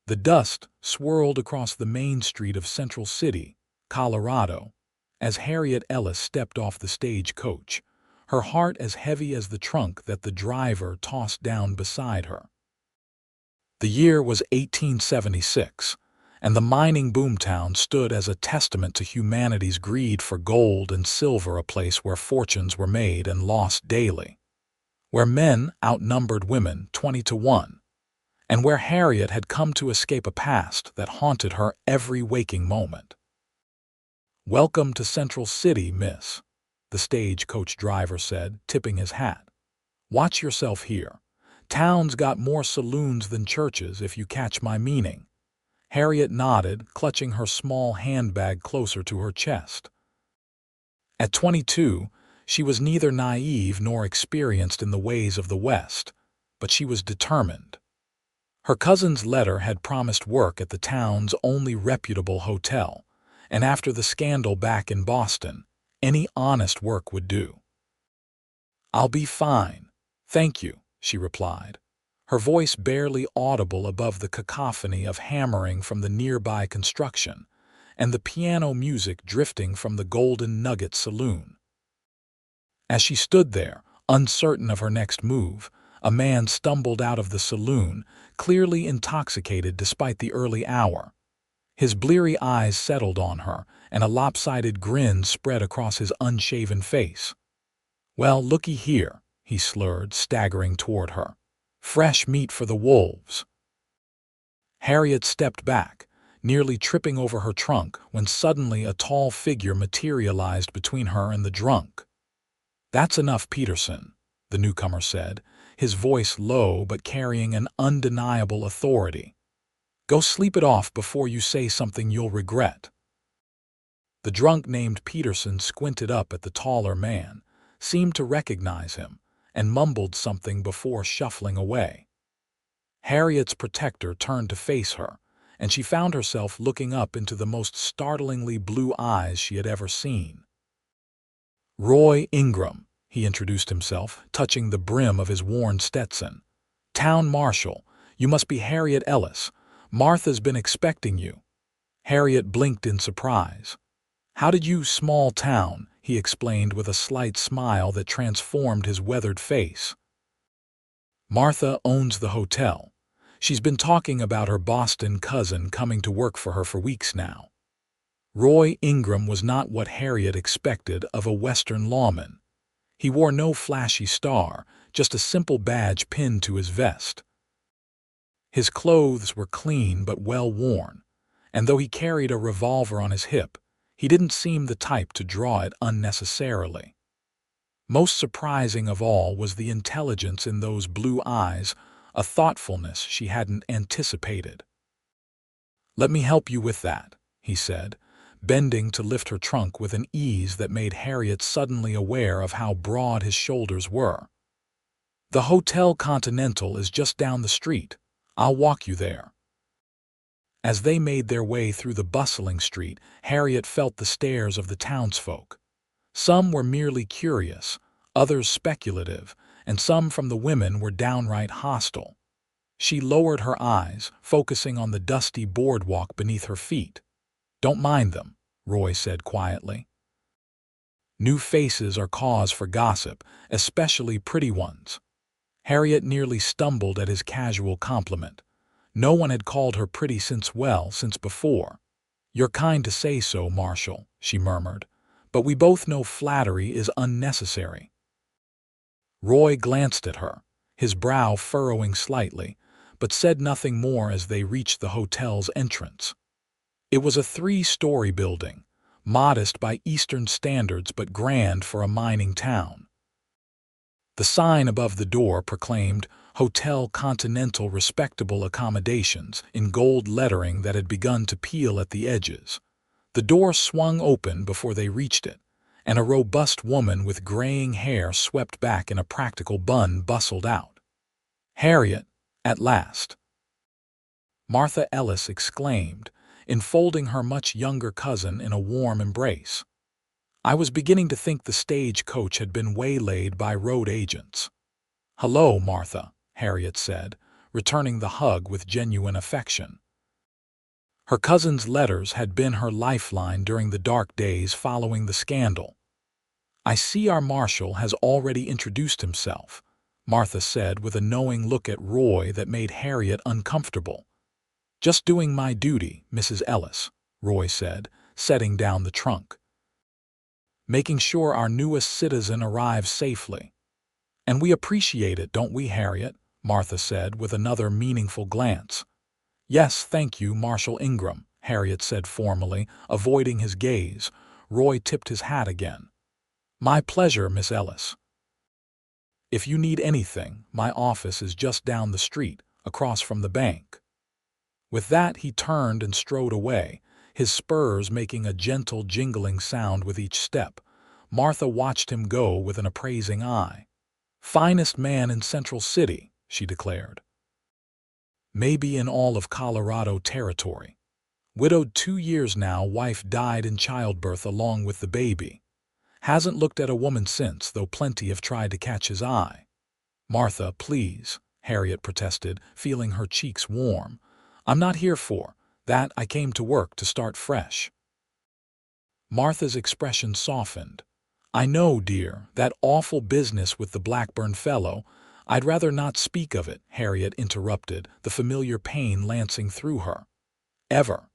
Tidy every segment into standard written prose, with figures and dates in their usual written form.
The dust swirled across the main street of Central City, Colorado, as Harriet Ellis stepped off the stagecoach, her heart as heavy as the trunk that the driver tossed down beside her. The year was 1876, and the mining boomtown stood as a testament to humanity's greed for gold and silver, a place where fortunes were made and lost daily, where men outnumbered women 20-1, and where Harriet had come to escape a past that haunted her every waking moment. "Welcome to Central City, miss," the stagecoach driver said, tipping his hat. "Watch yourself here. Town's got more saloons than churches, if you catch my meaning." Harriet nodded, clutching her small handbag closer to her chest. At 22, she was neither naive nor experienced in the ways of the West, but she was determined. Her cousin's letter had promised work at the town's only reputable hotel, and after the scandal back in Boston, any honest work would do. "I'll be fine, thank you," she replied, her voice barely audible above the cacophony of hammering from the nearby construction and the piano music drifting from the Golden Nugget Saloon. As she stood there, uncertain of her next move, a man stumbled out of the saloon, clearly intoxicated despite the early hour. His bleary eyes settled on her, and a lopsided grin spread across his unshaven face. "Well, looky here," he slurred, staggering toward her. "Fresh meat for the wolves." Harriet stepped back, nearly tripping over her trunk when suddenly a tall figure materialized between her and the drunk. "That's enough, Peterson," the newcomer said, his voice low but carrying an undeniable authority. "Go sleep it off before you say something you'll regret." The drunk named Peterson squinted up at the taller man, seemed to recognize him, and mumbled something before shuffling away. Harriet's protector turned to face her, and she found herself looking up into the most startlingly blue eyes she had ever seen. "Roy Ingram," he introduced himself, touching the brim of his worn Stetson. "Town marshal, you must be Harriet Ellis. Martha's been expecting you." Harriet blinked in surprise. "How did you, small town," he explained with a slight smile that transformed his weathered face. "Martha owns the hotel. She's been talking about her Boston cousin coming to work for her for weeks now." Roy Ingram was not what Harriet expected of a Western lawman. He wore no flashy star, just a simple badge pinned to his vest. His clothes were clean but well worn, and though he carried a revolver on his hip, he didn't seem the type to draw it unnecessarily. Most surprising of all was the intelligence in those blue eyes, a thoughtfulness she hadn't anticipated. "Let me help you with that," he said, bending to lift her trunk with an ease that made Harriet suddenly aware of how broad his shoulders were. "The Hotel Continental is just down the street. I'll walk you there." As they made their way through the bustling street, Harriet felt the stares of the townsfolk. Some were merely curious, others speculative, and some from the women were downright hostile. She lowered her eyes, focusing on the dusty boardwalk beneath her feet. "Don't mind them," Roy said quietly. "New faces are cause for gossip, especially pretty ones." Harriet nearly stumbled at his casual compliment. No one had called her pretty since before. "You're kind to say so, Marshal," she murmured, "but we both know flattery is unnecessary." Roy glanced at her, his brow furrowing slightly, but said nothing more as they reached the hotel's entrance. It was a 3-story building, modest by Eastern standards but grand for a mining town. The sign above the door proclaimed Hotel Continental Respectable Accommodations in gold lettering that had begun to peel at the edges. The door swung open before they reached it, and a robust woman with graying hair swept back in a practical bun bustled out. "Harriet, at last!" Martha Ellis exclaimed, enfolding her much younger cousin in a warm embrace. "I was beginning to think the stagecoach had been waylaid by road agents." "Hello, Martha," Harriet said, returning the hug with genuine affection. Her cousin's letters had been her lifeline during the dark days following the scandal. "I see our marshal has already introduced himself," Martha said with a knowing look at Roy that made Harriet uncomfortable. "Just doing my duty, Mrs. Ellis," Roy said, setting down the trunk. "Making sure our newest citizen arrives safely." "And we appreciate it, don't we, Harriet?" Martha said with another meaningful glance. "Yes, thank you, Marshal Ingram," Harriet said formally, avoiding his gaze. Roy tipped his hat again. "My pleasure, Miss Ellis. If you need anything, my office is just down the street, across from the bank." With that, he turned and strode away, his spurs making a gentle jingling sound with each step. Martha watched him go with an appraising eye. "Finest man in Central City," she declared. "Maybe in all of Colorado territory. Widowed 2 years now, wife died in childbirth along with the baby. Hasn't looked at a woman since, though plenty have tried to catch his eye." "Martha, please," Harriet protested, feeling her cheeks warm. "I'm not here for that. I came to work to start fresh." Martha's expression softened. "I know, dear, that awful business with the Blackburn fellow. I'd rather not speak of it," Harriet interrupted, the familiar pain lancing through her. "Ever."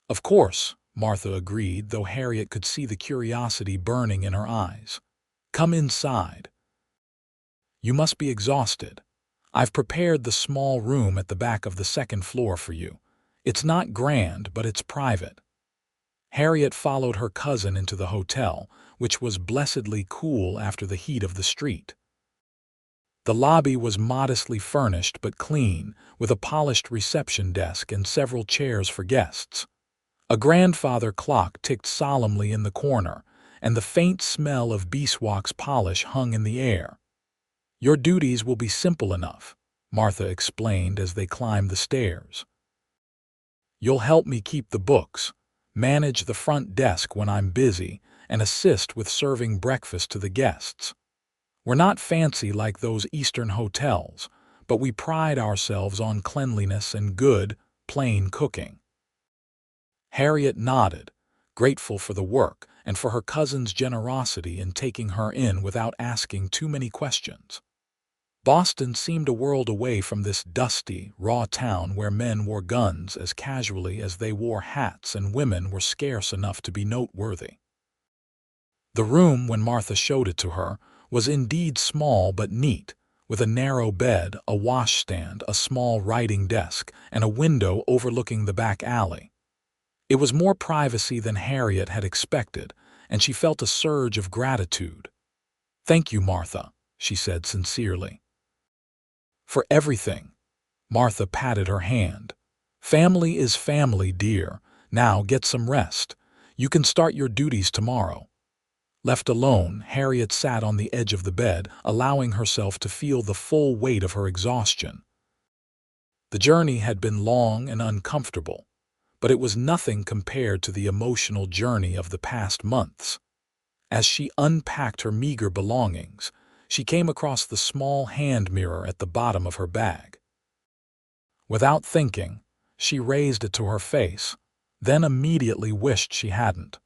"Of course," Martha agreed, though Harriet could see the curiosity burning in her eyes. "Come inside. You must be exhausted. I've prepared the small room at the back of the second floor for you. It's not grand, but it's private." Harriet followed her cousin into the hotel, which was blessedly cool after the heat of the street. The lobby was modestly furnished but clean, with a polished reception desk and several chairs for guests. A grandfather clock ticked solemnly in the corner, and the faint smell of beeswax polish hung in the air. "Your duties will be simple enough," Martha explained as they climbed the stairs. "You'll help me keep the books, manage the front desk when I'm busy, and assist with serving breakfast to the guests. We're not fancy like those Eastern hotels, but we pride ourselves on cleanliness and good, plain cooking." Harriet nodded, grateful for the work and for her cousin's generosity in taking her in without asking too many questions. Boston seemed a world away from this dusty, raw town where men wore guns as casually as they wore hats and women were scarce enough to be noteworthy. The room, when Martha showed it to her, was indeed small but neat, with a narrow bed, a washstand, a small writing desk, and a window overlooking the back alley. It was more privacy than Harriet had expected, and she felt a surge of gratitude. "Thank you, Martha," she said sincerely. "For everything." Martha patted her hand. "Family is family, dear. Now get some rest. You can start your duties tomorrow." Left alone, Harriet sat on the edge of the bed, allowing herself to feel the full weight of her exhaustion. The journey had been long and uncomfortable, but it was nothing compared to the emotional journey of the past months. As she unpacked her meager belongings, she came across the small hand mirror at the bottom of her bag. Without thinking, she raised it to her face, then immediately wished she hadn't.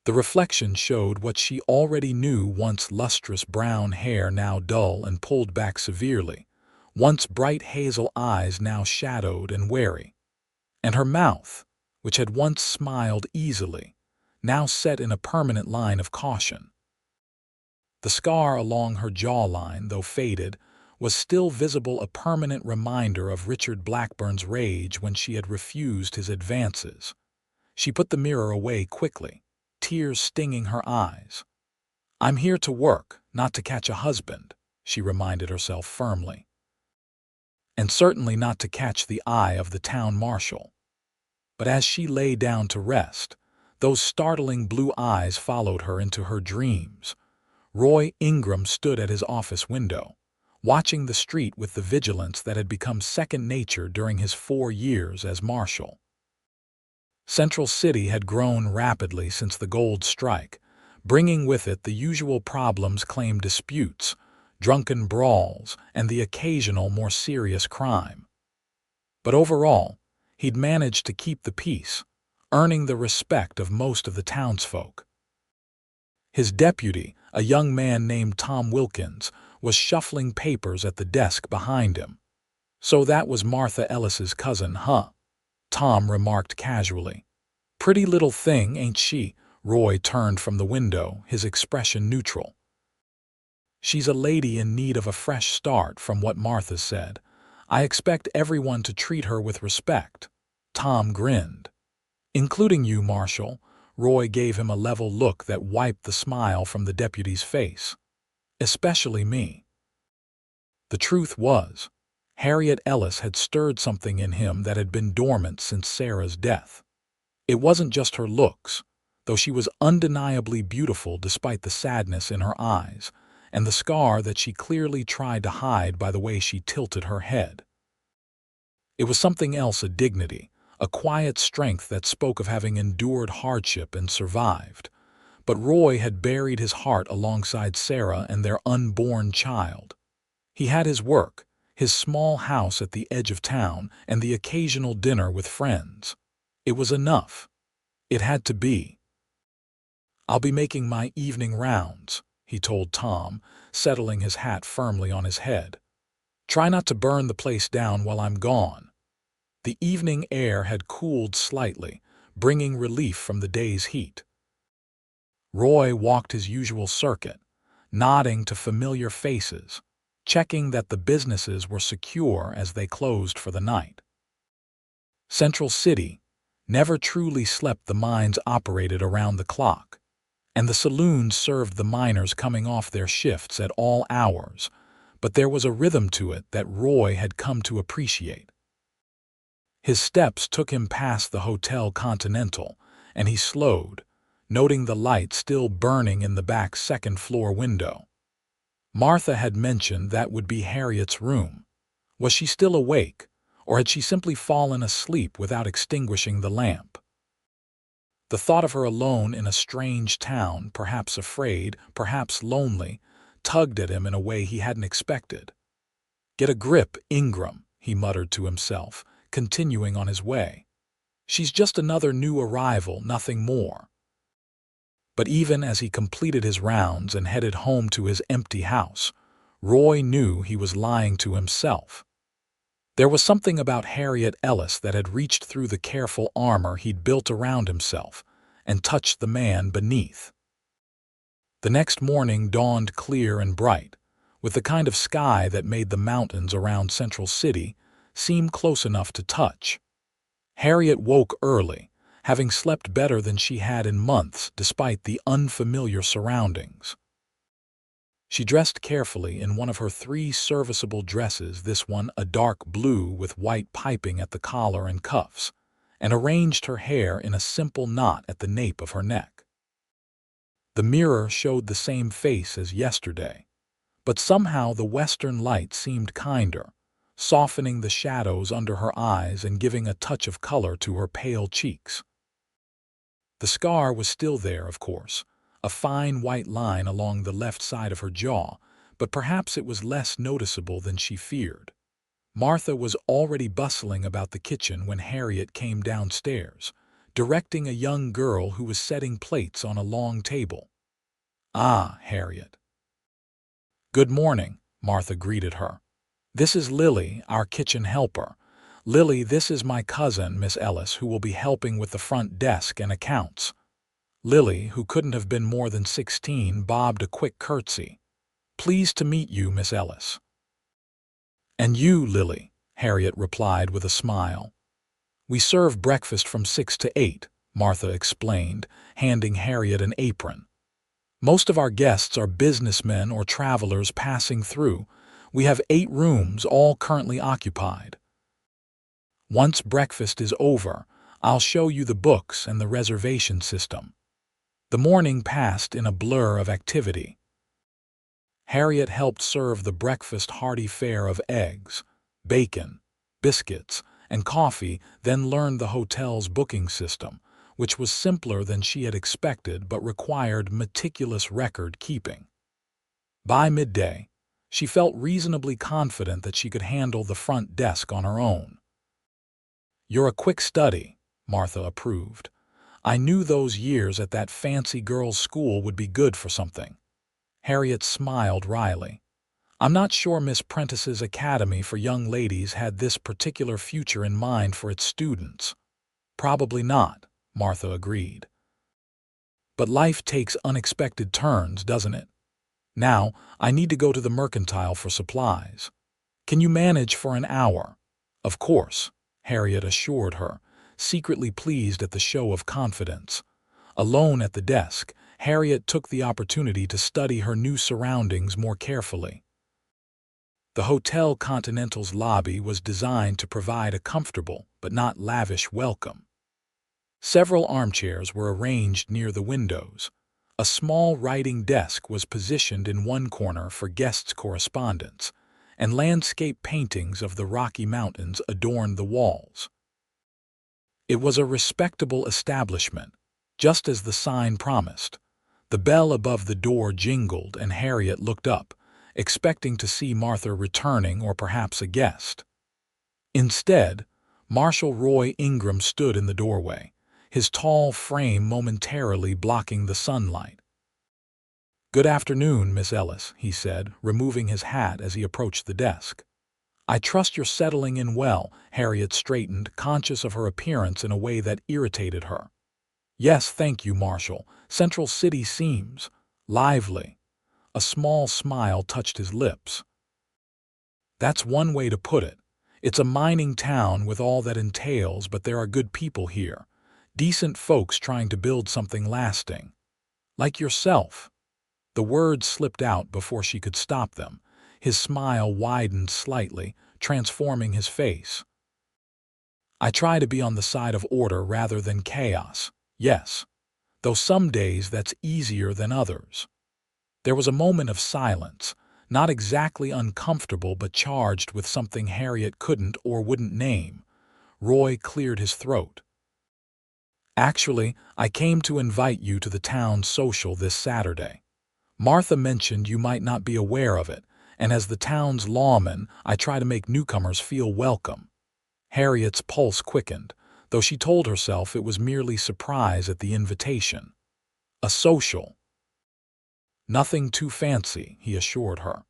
The reflection showed what she already knew: once lustrous brown hair now dull and pulled back severely, once bright hazel eyes now shadowed and wary, and her mouth, which had once smiled easily, now set in a permanent line of caution. The scar along her jawline, though faded, was still visible, a permanent reminder of Richard Blackburn's rage when she had refused his advances. She put the mirror away quickly, tears stinging her eyes. "I'm here to work, not to catch a husband," she reminded herself firmly. "And certainly not to catch the eye of the town marshal." But as she lay down to rest, those startling blue eyes followed her into her dreams. Roy Ingram stood at his office window, watching the street with the vigilance that had become second nature during his 4 years as marshal. Central City had grown rapidly since the gold strike, bringing with it the usual problems: claim disputes, drunken brawls, and the occasional more serious crime. But overall, He'd managed to keep the peace, earning the respect of most of the townsfolk. His deputy, a young man named Tom Wilkins, was shuffling papers at the desk behind him. "So that was Martha Ellis's cousin, huh?" Tom remarked casually. "Pretty little thing, ain't she?" Roy turned from the window, his expression neutral. "She's a lady in need of a fresh start, from what Martha said. I expect everyone to treat her with respect." Tom grinned. "Including you, Marshal." Roy gave him a level look that wiped the smile from the deputy's face. "Especially me." The truth was, Harriet Ellis had stirred something in him that had been dormant since Sarah's death. It wasn't just her looks, though she was undeniably beautiful despite the sadness in her eyes, and the scar that she clearly tried to hide by the way she tilted her head. It was something else, a dignity, a quiet strength that spoke of having endured hardship and survived. But Roy had buried his heart alongside Sarah and their unborn child. He had his work, his small house at the edge of town, and the occasional dinner with friends. It was enough. It had to be. "I'll be making my evening rounds," he told Tom, settling his hat firmly on his head. "Try not to burn the place down while I'm gone." The evening air had cooled slightly, bringing relief from the day's heat. Roy walked his usual circuit, nodding to familiar faces, checking that the businesses were secure as they closed for the night. Central City never truly slept. The mines operated around the clock, and the saloons served the miners coming off their shifts at all hours, but there was a rhythm to it that Roy had come to appreciate. His steps took him past the Hotel Continental, and he slowed, noting the light still burning in the back second-floor window. Martha had mentioned that would be Harriet's room. Was she still awake, or had she simply fallen asleep without extinguishing the lamp? The thought of her alone in a strange town, perhaps afraid, perhaps lonely, tugged at him in a way he hadn't expected. "Get a grip, Ingram," he muttered to himself, continuing on his way. "She's just another new arrival, nothing more." But even as he completed his rounds and headed home to his empty house, Roy knew he was lying to himself. There was something about Harriet Ellis that had reached through the careful armor he'd built around himself and touched the man beneath. The next morning dawned clear and bright, with the kind of sky that made the mountains around Central City seem close enough to touch. Harriet woke early, having slept better than she had in months despite the unfamiliar surroundings. She dressed carefully in one of her 3 serviceable dresses, this one a dark blue with white piping at the collar and cuffs, and arranged her hair in a simple knot at the nape of her neck. The mirror showed the same face as yesterday, but somehow the western light seemed kinder, softening the shadows under her eyes and giving a touch of color to her pale cheeks. The scar was still there, of course, a fine white line along the left side of her jaw, but perhaps it was less noticeable than she feared. Martha was already bustling about the kitchen when Harriet came downstairs, directing a young girl who was setting plates on a long table. "Ah, Harriet." "Good morning," Martha greeted her. "This is Lily, our kitchen helper. Lily, this is my cousin, Miss Ellis, who will be helping with the front desk and accounts." Lily, who couldn't have been more than 16, bobbed a quick curtsy. "Pleased to meet you, Miss Ellis." "And you, Lily," Harriet replied with a smile. "We serve breakfast from 6 to 8, Martha explained, handing Harriet an apron. "Most of our guests are businessmen or travelers passing through. We have 8 rooms, all currently occupied. Once breakfast is over, I'll show you the books and the reservation system." The morning passed in a blur of activity. Harriet helped serve the breakfast hearty fare of eggs, bacon, biscuits, and coffee, then learned the hotel's booking system, which was simpler than she had expected but required meticulous record-keeping. By midday, she felt reasonably confident that she could handle the front desk on her own. You're a quick study, Martha approved. I knew those years at that fancy girls' school would be good for something. Harriet smiled wryly. I'm not sure Miss Prentice's Academy for Young Ladies had this particular future in mind for its students. Probably not, Martha agreed. But life takes unexpected turns, doesn't it? Now, I need to go to the mercantile for supplies. Can you manage for an hour? Of course, Harriet assured her, secretly pleased at the show of confidence. Alone at the desk, Harriet took the opportunity to study her new surroundings more carefully. The Hotel Continental's lobby was designed to provide a comfortable but not lavish welcome. Several armchairs were arranged near the windows. A small writing desk was positioned in one corner for guests' correspondence, and landscape paintings of the Rocky Mountains adorned the walls. It was a respectable establishment, just as the sign promised. The bell above the door jingled, and Harriet looked up, expecting to see Martha returning or perhaps a guest. Instead, Marshal Roy Ingram stood in the doorway, his tall frame momentarily blocking the sunlight. "Good afternoon, Miss Ellis," he said, removing his hat as he approached the desk. "I trust you're settling in well." Harriet straightened, conscious of her appearance in a way that irritated her. "Yes, thank you, Marshal. Central City seems lively." A small smile touched his lips. "That's one way to put it. It's a mining town with all that entails, but there are good people here. Decent folks trying to build something lasting. Like yourself." The words slipped out before she could stop them. His smile widened slightly, transforming his face. "I try to be on the side of order rather than chaos, yes. Though some days that's easier than others." There was a moment of silence, not exactly uncomfortable but charged with something Harriet couldn't or wouldn't name. Roy cleared his throat. "Actually, I came to invite you to the town social this Saturday. Martha mentioned you might not be aware of it, and as the town's lawman, I try to make newcomers feel welcome." Harriet's pulse quickened, though she told herself it was merely surprise at the invitation. A social. "Nothing too fancy," he assured her.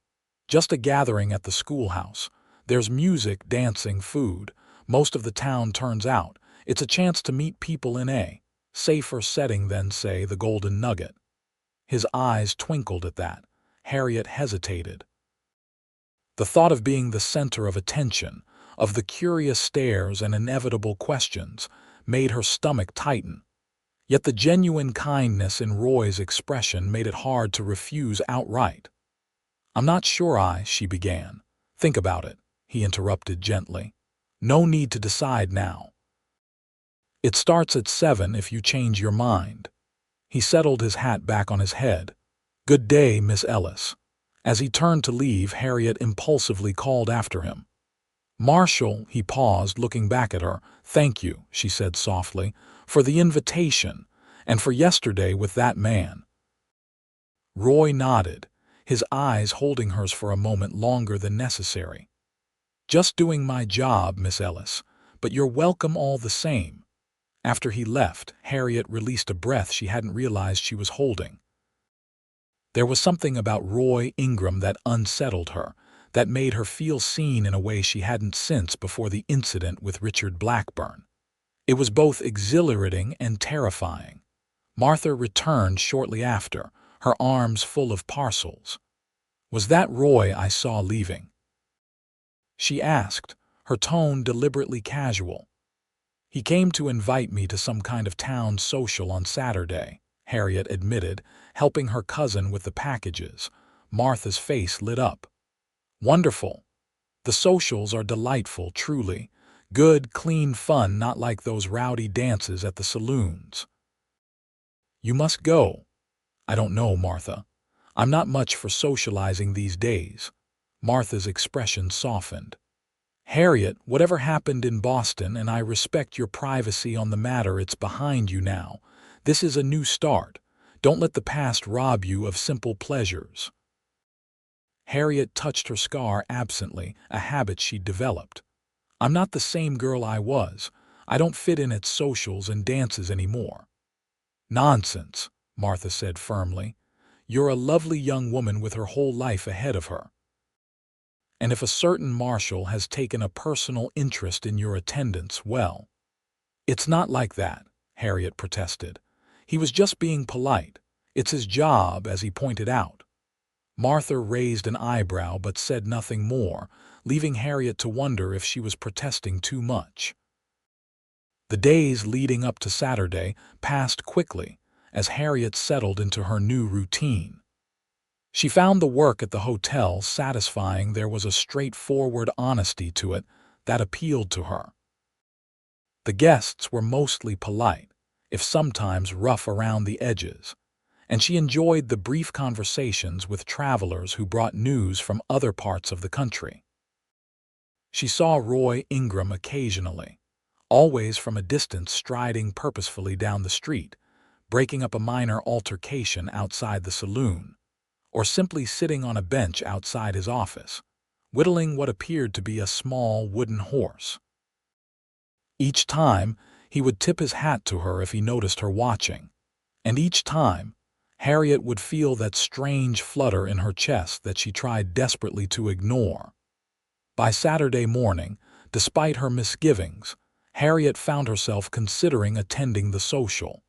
"Just a gathering at the schoolhouse. There's music, dancing, food. Most of the town turns out. It's a chance to meet people in a safer setting than, say, the Golden Nugget." His eyes twinkled at that. Harriet hesitated. The thought of being the center of attention, of the curious stares and inevitable questions, made her stomach tighten. Yet the genuine kindness in Roy's expression made it hard to refuse outright. "I'm not sure she began. "Think about it," he interrupted gently. "No need to decide now. It starts at 7 if you change your mind." He settled his hat back on his head. "Good day, Miss Ellis." As he turned to leave, Harriet impulsively called after him. "Marshal," he paused, looking back at her. "Thank you," she said softly, "for the invitation, and for yesterday with that man." Roy nodded, his eyes holding hers for a moment longer than necessary. "Just doing my job, Miss Ellis, but you're welcome all the same." After he left, Harriet released a breath she hadn't realized she was holding. There was something about Roy Ingram that unsettled her, that made her feel seen in a way she hadn't since before the incident with Richard Blackburn. It was both exhilarating and terrifying. Martha returned shortly after, her arms full of parcels. "Was that Roy I saw leaving?" she asked, her tone deliberately casual. "He came to invite me to some kind of town social on Saturday," Harriet admitted, helping her cousin with the packages. Martha's face lit up. "Wonderful. The socials are delightful, truly. Good, clean fun, not like those rowdy dances at the saloons." "You must go." "I don't know, Martha. I'm not much for socializing these days." Martha's expression softened. "Harriet, whatever happened in Boston, and I respect your privacy on the matter, it's behind you now. This is a new start. Don't let the past rob you of simple pleasures." Harriet touched her scar absently, a habit she'd developed. "I'm not the same girl I was. I don't fit in at socials and dances anymore." "Nonsense," Martha said firmly. "You're a lovely young woman with her whole life ahead of her. And if a certain marshal has taken a personal interest in your attendance, well—" "It's not like that," Harriet protested. "He was just being polite. It's his job, as he pointed out." Martha raised an eyebrow but said nothing more, leaving Harriet to wonder if she was protesting too much. The days leading up to Saturday passed quickly as Harriet settled into her new routine. She found the work at the hotel satisfying. There was a straightforward honesty to it that appealed to her. The guests were mostly polite, if sometimes rough around the edges, and she enjoyed the brief conversations with travelers who brought news from other parts of the country. She saw Roy Ingram occasionally, always from a distance, striding purposefully down the street, breaking up a minor altercation outside the saloon, or simply sitting on a bench outside his office, whittling what appeared to be a small wooden horse. Each time, he would tip his hat to her if he noticed her watching, and each time, Harriet would feel that strange flutter in her chest that she tried desperately to ignore. By Saturday morning, despite her misgivings, Harriet found herself considering attending the social.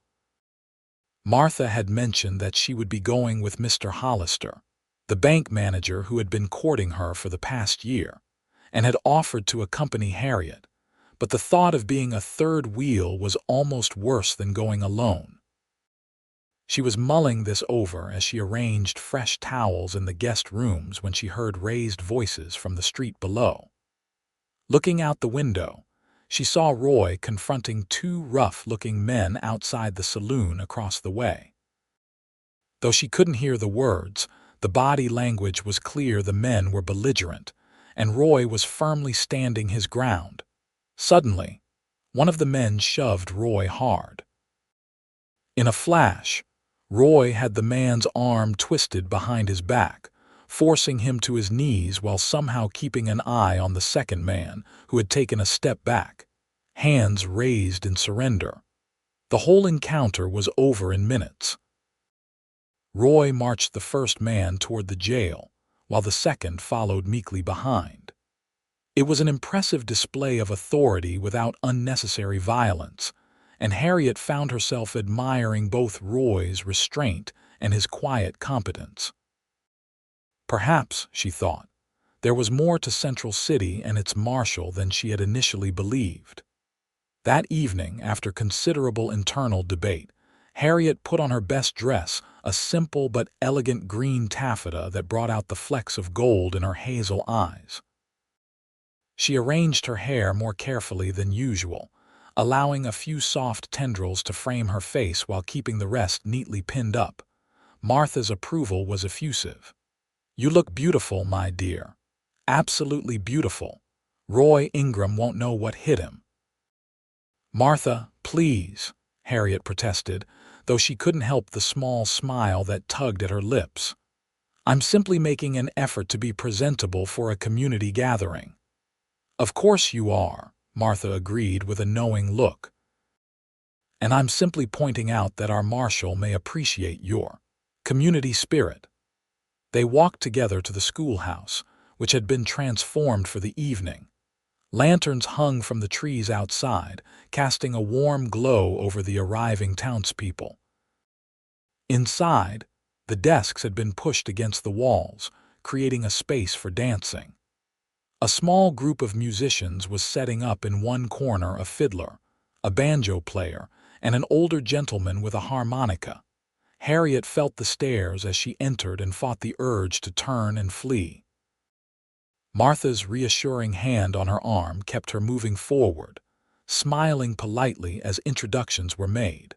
Martha had mentioned that she would be going with Mr. Hollister, the bank manager who had been courting her for the past year, and had offered to accompany Harriet, but the thought of being a third wheel was almost worse than going alone. She was mulling this over as she arranged fresh towels in the guest rooms when she heard raised voices from the street below. Looking out the window, she saw Roy confronting two rough-looking men outside the saloon across the way. Though she couldn't hear the words, the body language was clear. The men were belligerent, and Roy was firmly standing his ground. Suddenly, one of the men shoved Roy hard. In a flash, Roy had the man's arm twisted behind his back, forcing him to his knees while somehow keeping an eye on the second man, who had taken a step back, hands raised in surrender. The whole encounter was over in minutes. Roy marched the first man toward the jail, while the second followed meekly behind. It was an impressive display of authority without unnecessary violence, and Harriet found herself admiring both Roy's restraint and his quiet competence. Perhaps, she thought, there was more to Central City and its marshal than she had initially believed. That evening, after considerable internal debate, Harriet put on her best dress, a simple but elegant green taffeta that brought out the flecks of gold in her hazel eyes. She arranged her hair more carefully than usual, allowing a few soft tendrils to frame her face while keeping the rest neatly pinned up. Martha's approval was effusive. "You look beautiful, my dear. Absolutely beautiful. Roy Ingram won't know what hit him." "Martha, please," Harriet protested, though she couldn't help the small smile that tugged at her lips. "I'm simply making an effort to be presentable for a community gathering." "Of course you are," Martha agreed with a knowing look. "And I'm simply pointing out that our marshal may appreciate your community spirit." They walked together to the schoolhouse, which had been transformed for the evening. Lanterns hung from the trees outside, casting a warm glow over the arriving townspeople. Inside, the desks had been pushed against the walls, creating a space for dancing. A small group of musicians was setting up in one corner: a fiddler, a banjo player, and an older gentleman with a harmonica. Harriet felt the stares as she entered and fought the urge to turn and flee. Martha's reassuring hand on her arm kept her moving forward, smiling politely as introductions were made.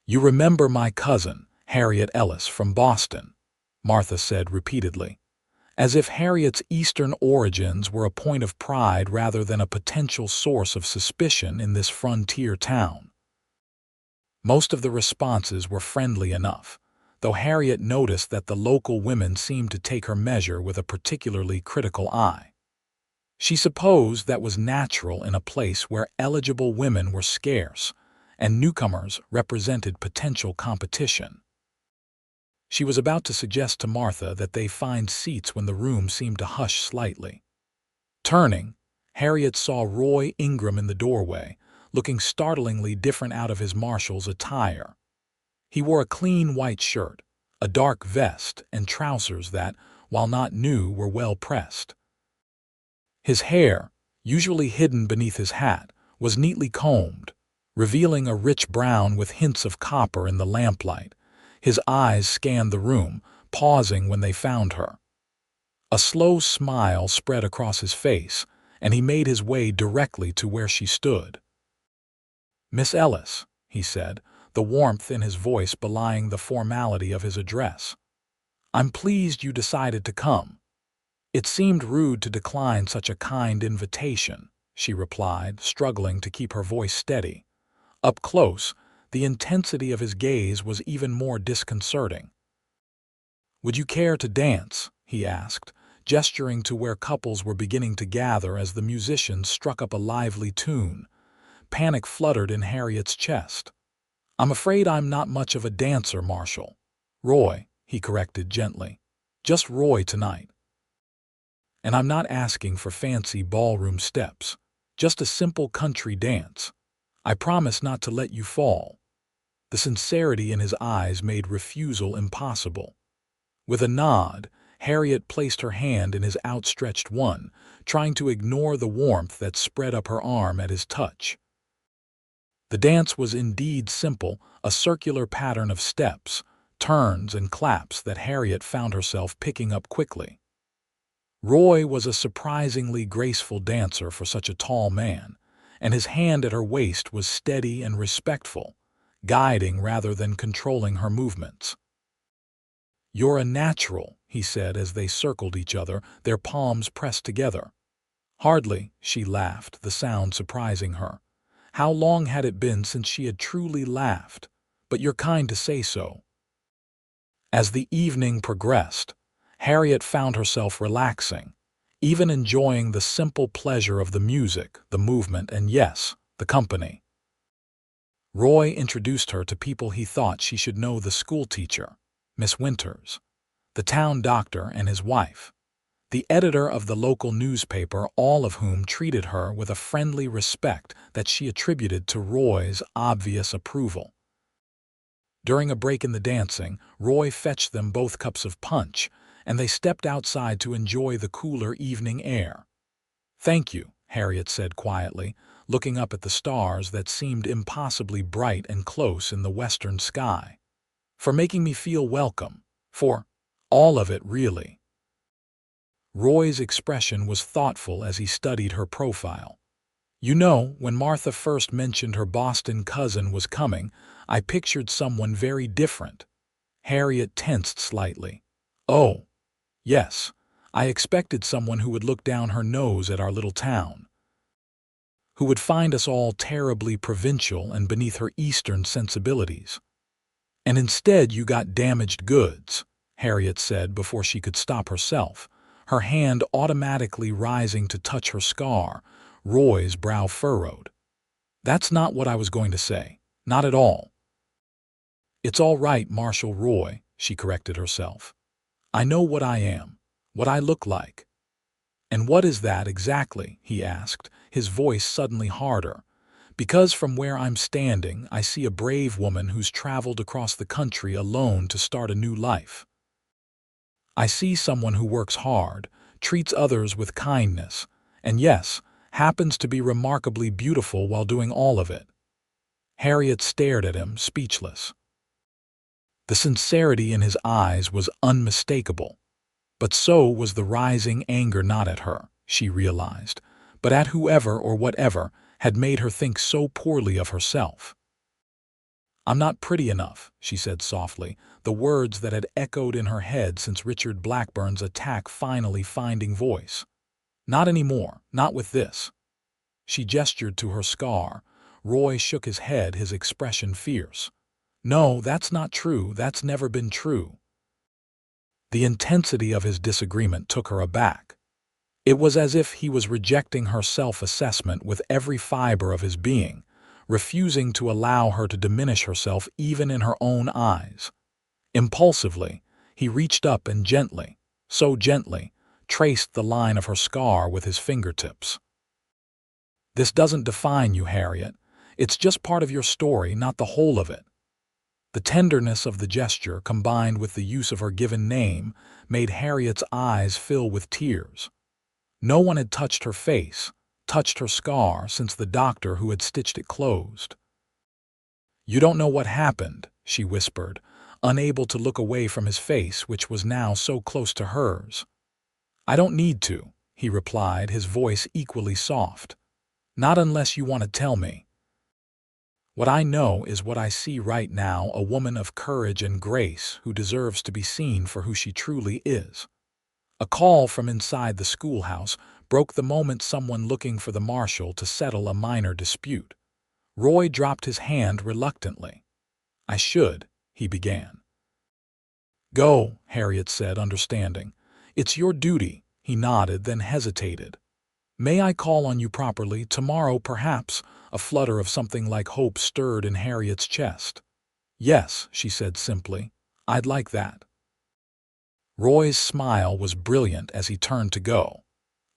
"You remember my cousin, Harriet Ellis, from Boston," Martha said repeatedly, as if Harriet's Eastern origins were a point of pride rather than a potential source of suspicion in this frontier town. Most of the responses were friendly enough, though Harriet noticed that the local women seemed to take her measure with a particularly critical eye. She supposed that was natural in a place where eligible women were scarce and newcomers represented potential competition. She was about to suggest to Martha that they find seats when the room seemed to hush slightly. Turning, Harriet saw Roy Ingram in the doorway, looking startlingly different out of his marshal's attire. He wore a clean white shirt, a dark vest, and trousers that, while not new, were well pressed. His hair, usually hidden beneath his hat, was neatly combed, revealing a rich brown with hints of copper in the lamplight. His eyes scanned the room, pausing when they found her. A slow smile spread across his face, and he made his way directly to where she stood. "Miss Ellis," he said, the warmth in his voice belying the formality of his address. "I'm pleased you decided to come." "It seemed rude to decline such a kind invitation," she replied, struggling to keep her voice steady. Up close, the intensity of his gaze was even more disconcerting. "Would you care to dance?" he asked, gesturing to where couples were beginning to gather as the musicians struck up a lively tune. Panic fluttered in Harriet's chest. "I'm afraid I'm not much of a dancer, Marshal." "Roy," he corrected gently. "Just Roy tonight. And I'm not asking for fancy ballroom steps, just a simple country dance. I promise not to let you fall." The sincerity in his eyes made refusal impossible. With a nod, Harriet placed her hand in his outstretched one, trying to ignore the warmth that spread up her arm at his touch. The dance was indeed simple, a circular pattern of steps, turns, and claps that Harriet found herself picking up quickly. Roy was a surprisingly graceful dancer for such a tall man, and his hand at her waist was steady and respectful, guiding rather than controlling her movements. "You're a natural," he said as they circled each other, their palms pressed together. "Hardly," she laughed, the sound surprising her. How long had it been since she had truly laughed? "But you're kind to say so." As the evening progressed, Harriet found herself relaxing, even enjoying the simple pleasure of the music, the movement, and yes, the company. Roy introduced her to people he thought she should know: the schoolteacher, Miss Winters, the town doctor and his wife, the editor of the local newspaper, all of whom treated her with a friendly respect that she attributed to Roy's obvious approval. During a break in the dancing, Roy fetched them both cups of punch, and they stepped outside to enjoy the cooler evening air. "Thank you," Harriet said quietly, looking up at the stars that seemed impossibly bright and close in the western sky. "For making me feel welcome. For all of it, really." Roy's expression was thoughtful as he studied her profile. "You know, when Martha first mentioned her Boston cousin was coming, I pictured someone very different." Harriet tensed slightly. "Oh, yes, I expected someone who would look down her nose at our little town, who would find us all terribly provincial and beneath her Eastern sensibilities. And instead you got damaged goods," Harriet said before she could stop herself, her hand automatically rising to touch her scar. Roy's brow furrowed. "That's not what I was going to say. Not at all." "It's all right, Marshal Roy," she corrected herself. "I know what I am, what I look like." "And what is that exactly?" he asked, his voice suddenly harder. "Because from where I'm standing, I see a brave woman who's traveled across the country alone to start a new life. I see someone who works hard, treats others with kindness, and yes, happens to be remarkably beautiful while doing all of it." Harriet stared at him, speechless. The sincerity in his eyes was unmistakable, but so was the rising anger, not at her, she realized, but at whoever or whatever had made her think so poorly of herself. "I'm not pretty enough," she said softly, the words that had echoed in her head since Richard Blackburn's attack finally finding voice. "Not anymore, not with this." She gestured to her scar. Roy shook his head, his expression fierce. "No, that's not true. That's never been true." The intensity of his disagreement took her aback. It was as if he was rejecting her self-assessment with every fiber of his being, refusing to allow her to diminish herself even in her own eyes. Impulsively, he reached up and gently, so gently, traced the line of her scar with his fingertips. "This doesn't define you, Harriet. It's just part of your story, not the whole of it." The tenderness of the gesture, combined with the use of her given name, made Harriet's eyes fill with tears. No one had touched her face, touched her scar, since the doctor who had stitched it closed. "You don't know what happened," she whispered, unable to look away from his face, which was now so close to hers. "I don't need to," he replied, his voice equally soft. "Not unless you want to tell me. What I know is what I see right now, a woman of courage and grace who deserves to be seen for who she truly is." A call from inside the schoolhouse broke the moment, someone looking for the marshal to settle a minor dispute. Roy dropped his hand reluctantly. "I should," he began. "Go," Harriet said, understanding. "It's your duty." He nodded, then hesitated. "May I call on you properly tomorrow, perhaps?" A flutter of something like hope stirred in Harriet's chest. "Yes," she said simply. "I'd like that." Roy's smile was brilliant as he turned to go,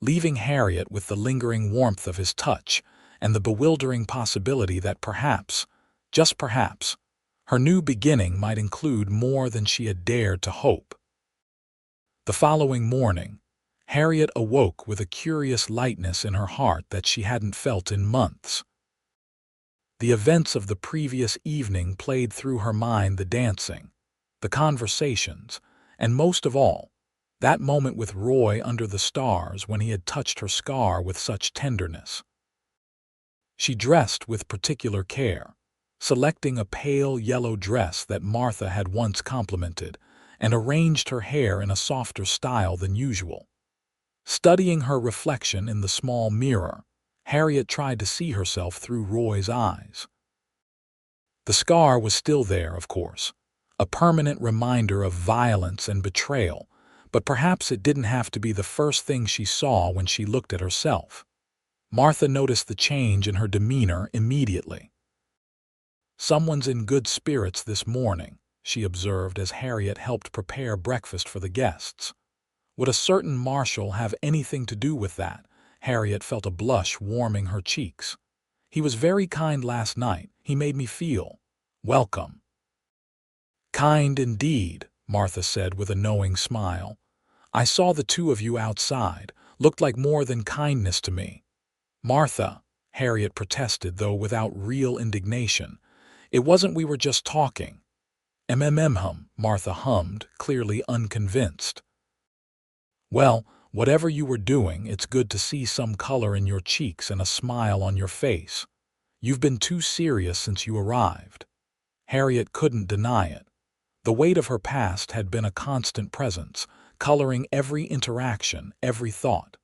leaving Harriet with the lingering warmth of his touch and the bewildering possibility that perhaps, just perhaps, her new beginning might include more than she had dared to hope. The following morning, Harriet awoke with a curious lightness in her heart that she hadn't felt in months. The events of the previous evening played through her mind, the dancing, the conversations, and most of all, that moment with Roy under the stars when he had touched her scar with such tenderness. She dressed with particular care, selecting a pale yellow dress that Martha had once complimented, and arranged her hair in a softer style than usual. Studying her reflection in the small mirror, Harriet tried to see herself through Roy's eyes. The scar was still there, of course, a permanent reminder of violence and betrayal, but perhaps it didn't have to be the first thing she saw when she looked at herself. Martha noticed the change in her demeanor immediately. "Someone's in good spirits this morning," she observed as Harriet helped prepare breakfast for the guests. Would a certain marshal have anything to do with that? Harriet felt a blush warming her cheeks. "He was very kind last night. He made me feel welcome." "Kind indeed," Martha said with a knowing smile. "I saw the two of you outside. Looked like more than kindness to me." "Martha," Harriet protested, though without real indignation. "It wasn't, we were just talking." Martha hummed, clearly unconvinced. "Well, whatever you were doing, it's good to see some color in your cheeks and a smile on your face. You've been too serious since you arrived." Harriet couldn't deny it. The weight of her past had been a constant presence, coloring every interaction, every thought.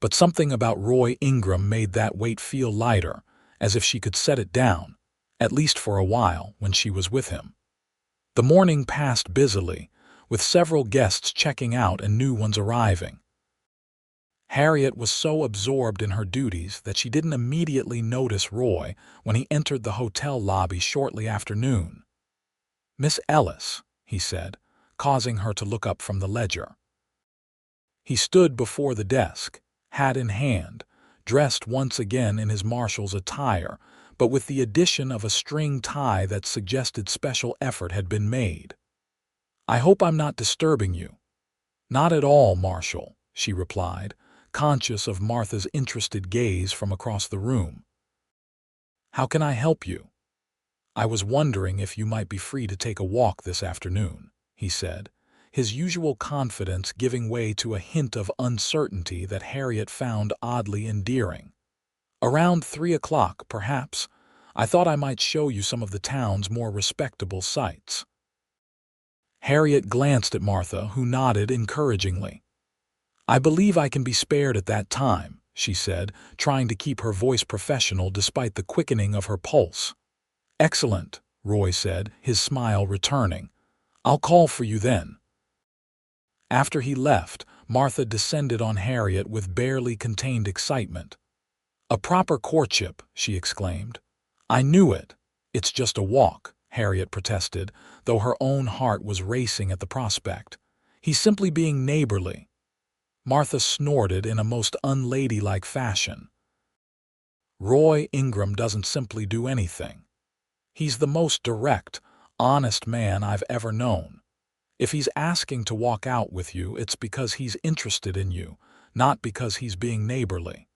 But something about Roy Ingram made that weight feel lighter, as if she could set it down, at least for a while, when she was with him. The morning passed busily, with several guests checking out and new ones arriving. Harriet was so absorbed in her duties that she didn't immediately notice Roy when he entered the hotel lobby shortly after noon. "Miss Ellis," he said, causing her to look up from the ledger. He stood before the desk, hat in hand, dressed once again in his marshal's attire, but with the addition of a string tie that suggested special effort had been made. "I hope I'm not disturbing you." "Not at all, Marshal," she replied, conscious of Martha's interested gaze from across the room. "How can I help you?" "I was wondering if you might be free to take a walk this afternoon," he said, his usual confidence giving way to a hint of uncertainty that Harriet found oddly endearing. "Around 3 o'clock, perhaps. I thought I might show you some of the town's more respectable sights." Harriet glanced at Martha, who nodded encouragingly. "I believe I can be spared at that time," she said, trying to keep her voice professional despite the quickening of her pulse. "Excellent," Roy said, his smile returning. "I'll call for you then." After he left, Martha descended on Harriet with barely contained excitement. "A proper courtship," she exclaimed. "I knew it. It's just a walk," Harriet protested, though her own heart was racing at the prospect. "He's simply being neighborly." Martha snorted in a most unladylike fashion. "Roy Ingram doesn't simply do anything. He's the most direct, honest man I've ever known. If he's asking to walk out with you, it's because he's interested in you, not because he's being neighborly."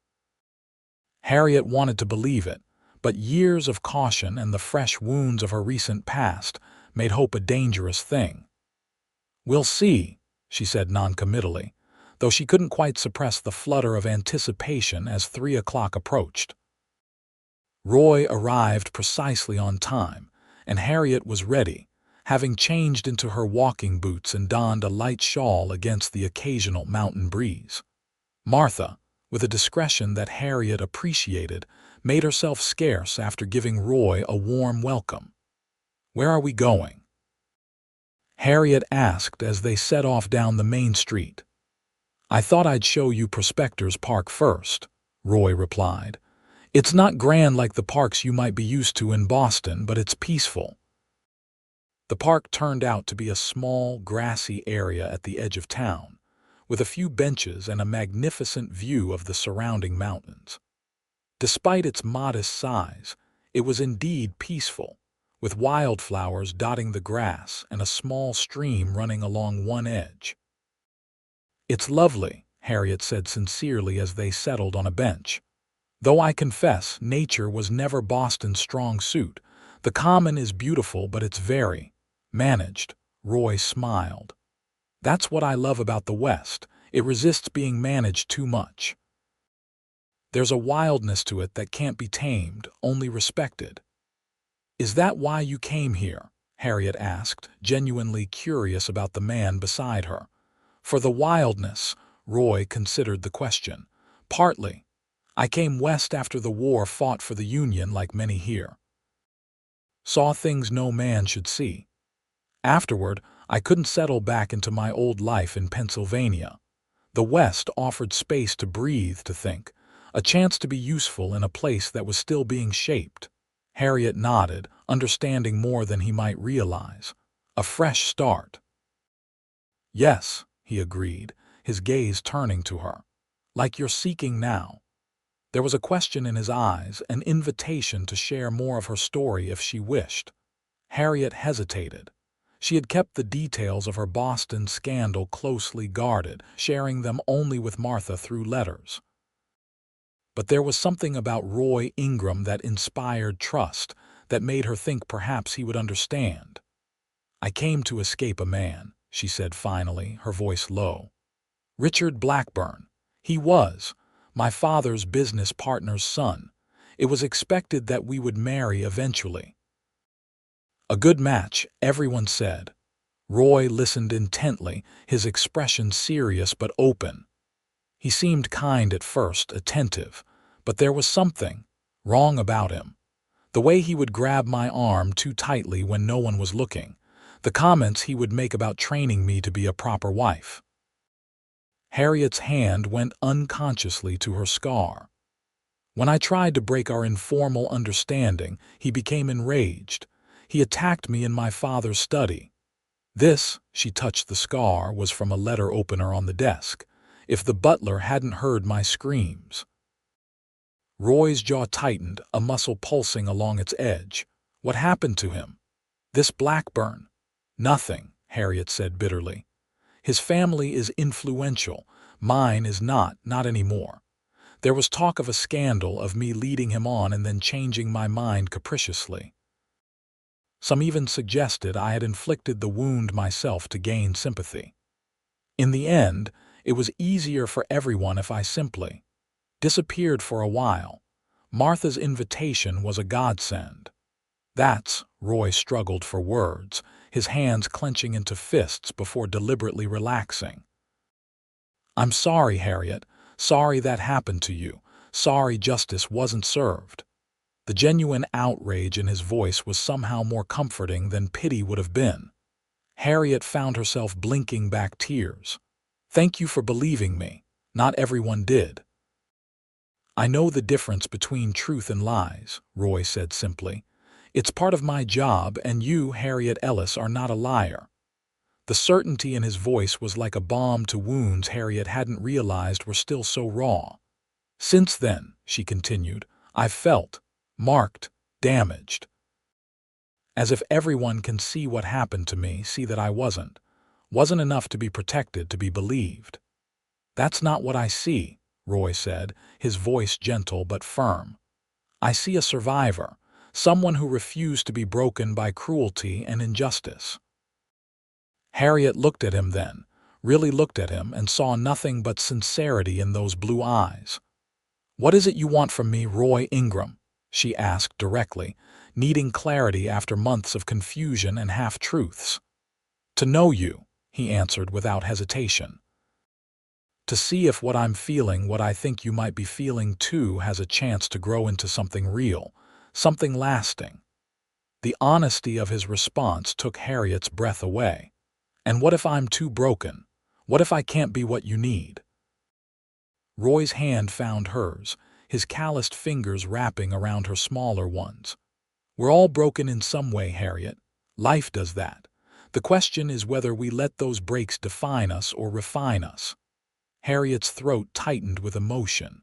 Harriet wanted to believe it, but years of caution and the fresh wounds of her recent past made hope a dangerous thing. "We'll see," she said noncommittally, though she couldn't quite suppress the flutter of anticipation as 3 o'clock approached. Roy arrived precisely on time, and Harriet was ready, having changed into her walking boots and donned a light shawl against the occasional mountain breeze. Martha, with a discretion that Harriet appreciated, made herself scarce after giving Roy a warm welcome. "Where are we going?" Harriet asked as they set off down the main street. "I thought I'd show you Prospector's Park first," Roy replied. "It's not grand like the parks you might be used to in Boston, but it's peaceful." The park turned out to be a small, grassy area at the edge of town, with a few benches and a magnificent view of the surrounding mountains. Despite its modest size, it was indeed peaceful, with wildflowers dotting the grass and a small stream running along one edge. "It's lovely," Harriet said sincerely as they settled on a bench. "Though I confess nature was never Boston's strong suit. The common is beautiful, but it's very managed." Roy smiled. "That's what I love about the West. It resists being managed too much. There's a wildness to it that can't be tamed, only respected." "Is that why you came here?" Harriet asked, genuinely curious about the man beside her. "For the wildness," Roy considered the question. "Partly. I came west after the war, fought for the Union like many here. Saw things no man should see. Afterward, I couldn't settle back into my old life in Pennsylvania. The West offered space to breathe, to think, a chance to be useful in a place that was still being shaped." Harriet nodded, understanding more than he might realize. "A fresh start." "Yes," he agreed, his gaze turning to her. "Like you're seeking now." There was a question in his eyes, an invitation to share more of her story if she wished. Harriet hesitated. She had kept the details of her Boston scandal closely guarded, sharing them only with Martha through letters. But there was something about Roy Ingram that inspired trust, that made her think perhaps he would understand. "I came to escape a man," she said finally, her voice low. "Richard Blackburn. He was my father's business partner's son. It was expected that we would marry eventually. A good match, everyone said." Roy listened intently, his expression serious but open. He seemed kind at first, attentive, but there was something wrong about him. The way he would grab my arm too tightly when no one was looking, the comments he would make about training me to be a proper wife. Harriet's hand went unconsciously to her scar. "When I tried to break our informal understanding, he became enraged. He attacked me in my father's study. This," she touched the scar, "was from a letter opener on the desk. If the butler hadn't heard my screams." Roy's jaw tightened, a muscle pulsing along its edge. "What happened to him?" "This Blackburn." "Nothing," Harriet said bitterly. "His family is influential. Mine is not anymore. There was talk of a scandal, of me leading him on and then changing my mind capriciously. Some even suggested I had inflicted the wound myself to gain sympathy. In the end, it was easier for everyone if I simply disappeared for a while. Martha's invitation was a godsend." "That's," Roy struggled for words, his hands clenching into fists before deliberately relaxing. "I'm sorry, Harriet. Sorry that happened to you. Sorry justice wasn't served." The genuine outrage in his voice was somehow more comforting than pity would have been. Harriet found herself blinking back tears. Thank you for believing me. Not everyone did. I know the difference between truth and lies, Roy said simply. It's part of my job, and you, Harriet Ellis, are not a liar. The certainty in his voice was like a balm to wounds Harriet hadn't realized were still so raw. Since then, she continued, I've felt marked, damaged. As if everyone can see what happened to me, see that I wasn't enough to be protected, to be believed. That's not what I see, Roy said, his voice gentle but firm. I see a survivor, someone who refused to be broken by cruelty and injustice. Harriet looked at him then, really looked at him, and saw nothing but sincerity in those blue eyes. What is it you want from me, Roy Ingram? She asked directly, needing clarity after months of confusion and half-truths. To know you, he answered without hesitation. To see if what I'm feeling, what I think you might be feeling too, has a chance to grow into something real, something lasting. The honesty of his response took Harriet's breath away. And what if I'm too broken? What if I can't be what you need? Roy's hand found hers, his calloused fingers wrapping around her smaller ones. We're all broken in some way, Harriet. Life does that. The question is whether we let those breaks define us or refine us. Harriet's throat tightened with emotion.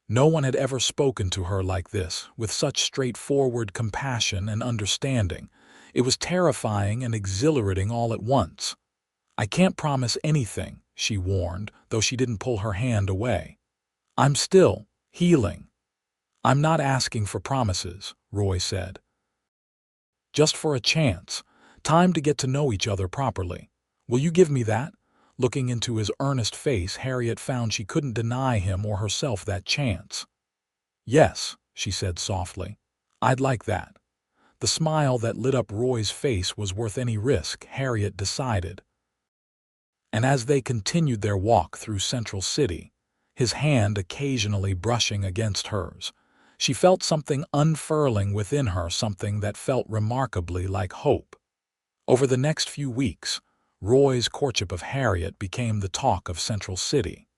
No one had ever spoken to her like this, with such straightforward compassion and understanding. It was terrifying and exhilarating all at once. I can't promise anything, she warned, though she didn't pull her hand away. I'm still healing. I'm not asking for promises, Roy said. Just for a chance, time to get to know each other properly. Will you give me that? Looking into his earnest face, Harriet found she couldn't deny him or herself that chance. Yes, she said softly. I'd like that. The smile that lit up Roy's face was worth any risk, Harriet decided. And as they continued their walk through Central City, his hand occasionally brushing against hers, she felt something unfurling within her, something that felt remarkably like hope. Over the next few weeks, Roy's courtship of Harriet became the talk of Central City.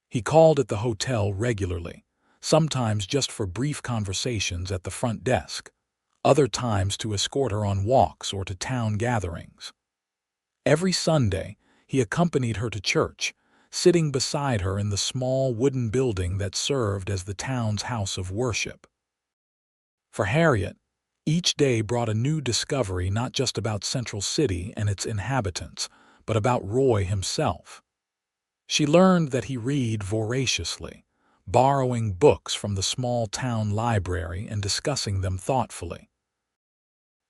He called at the hotel regularly, sometimes just for brief conversations at the front desk, other times to escort her on walks or to town gatherings. Every Sunday, he accompanied her to church, sitting beside her in the small wooden building that served as the town's house of worship. For Harriet, each day brought a new discovery, not just about Central City and its inhabitants, but about Roy himself. She learned that he read voraciously, borrowing books from the small town library and discussing them thoughtfully.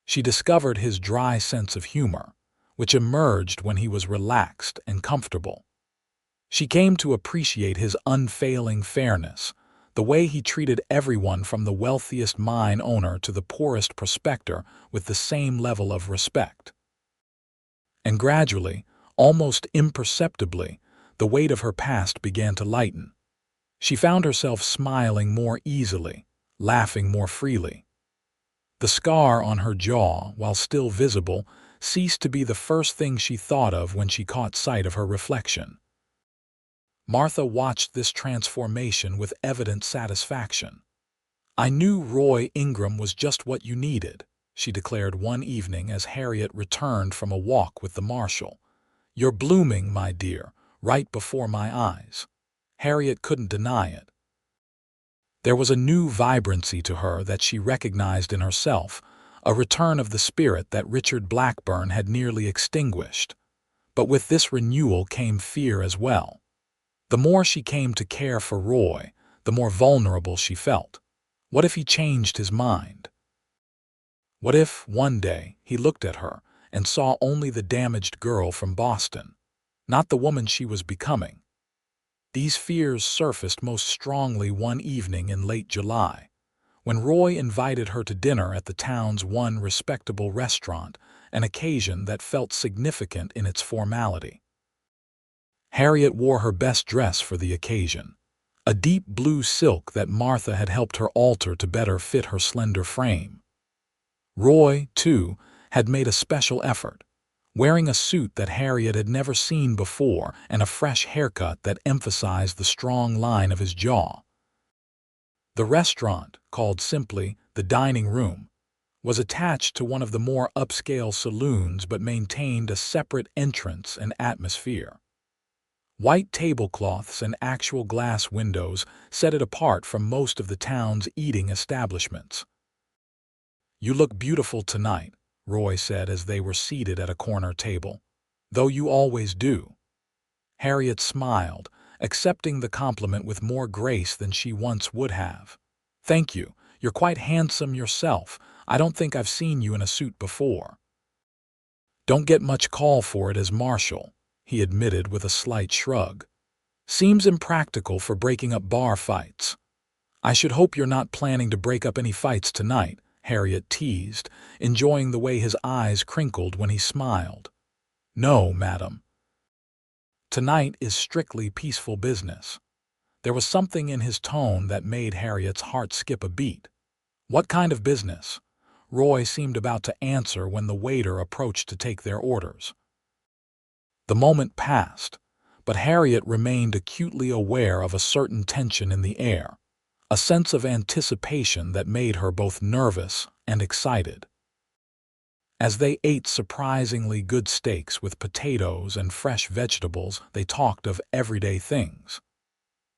She discovered his dry sense of humor, which emerged when he was relaxed and comfortable. She came to appreciate his unfailing fairness, the way he treated everyone from the wealthiest mine owner to the poorest prospector with the same level of respect. And gradually, almost imperceptibly, the weight of her past began to lighten. She found herself smiling more easily, laughing more freely. The scar on her jaw, while still visible, ceased to be the first thing she thought of when she caught sight of her reflection. Martha watched this transformation with evident satisfaction. I knew Roy Ingram was just what you needed, she declared one evening as Harriet returned from a walk with the marshal. You're blooming, my dear, right before my eyes. Harriet couldn't deny it. There was a new vibrancy to her that she recognized in herself, a return of the spirit that Richard Blackburn had nearly extinguished. But with this renewal came fear as well. The more she came to care for Roy, the more vulnerable she felt. What if he changed his mind? What if, one day, he looked at her and saw only the damaged girl from Boston, not the woman she was becoming? These fears surfaced most strongly one evening in late July, when Roy invited her to dinner at the town's one respectable restaurant, an occasion that felt significant in its formality. Harriet wore her best dress for the occasion, a deep blue silk that Martha had helped her alter to better fit her slender frame. Roy, too, had made a special effort, wearing a suit that Harriet had never seen before and a fresh haircut that emphasized the strong line of his jaw. The restaurant, called simply the dining room, was attached to one of the more upscale saloons but maintained a separate entrance and atmosphere. White tablecloths and actual glass windows set it apart from most of the town's eating establishments. "You look beautiful tonight," Roy said as they were seated at a corner table. "Though you always do." Harriet smiled, accepting the compliment with more grace than she once would have. "Thank you. You're quite handsome yourself. I don't think I've seen you in a suit before." "Don't get much call for it as marshal," he admitted with a slight shrug. "Seems impractical for breaking up bar fights." "I should hope you're not planning to break up any fights tonight," Harriet teased, enjoying the way his eyes crinkled when he smiled. "No, madam. Tonight is strictly peaceful business." There was something in his tone that made Harriet's heart skip a beat. "What kind of business?" Roy seemed about to answer when the waiter approached to take their orders. The moment passed, but Harriet remained acutely aware of a certain tension in the air, a sense of anticipation that made her both nervous and excited. As they ate surprisingly good steaks with potatoes and fresh vegetables, they talked of everyday things.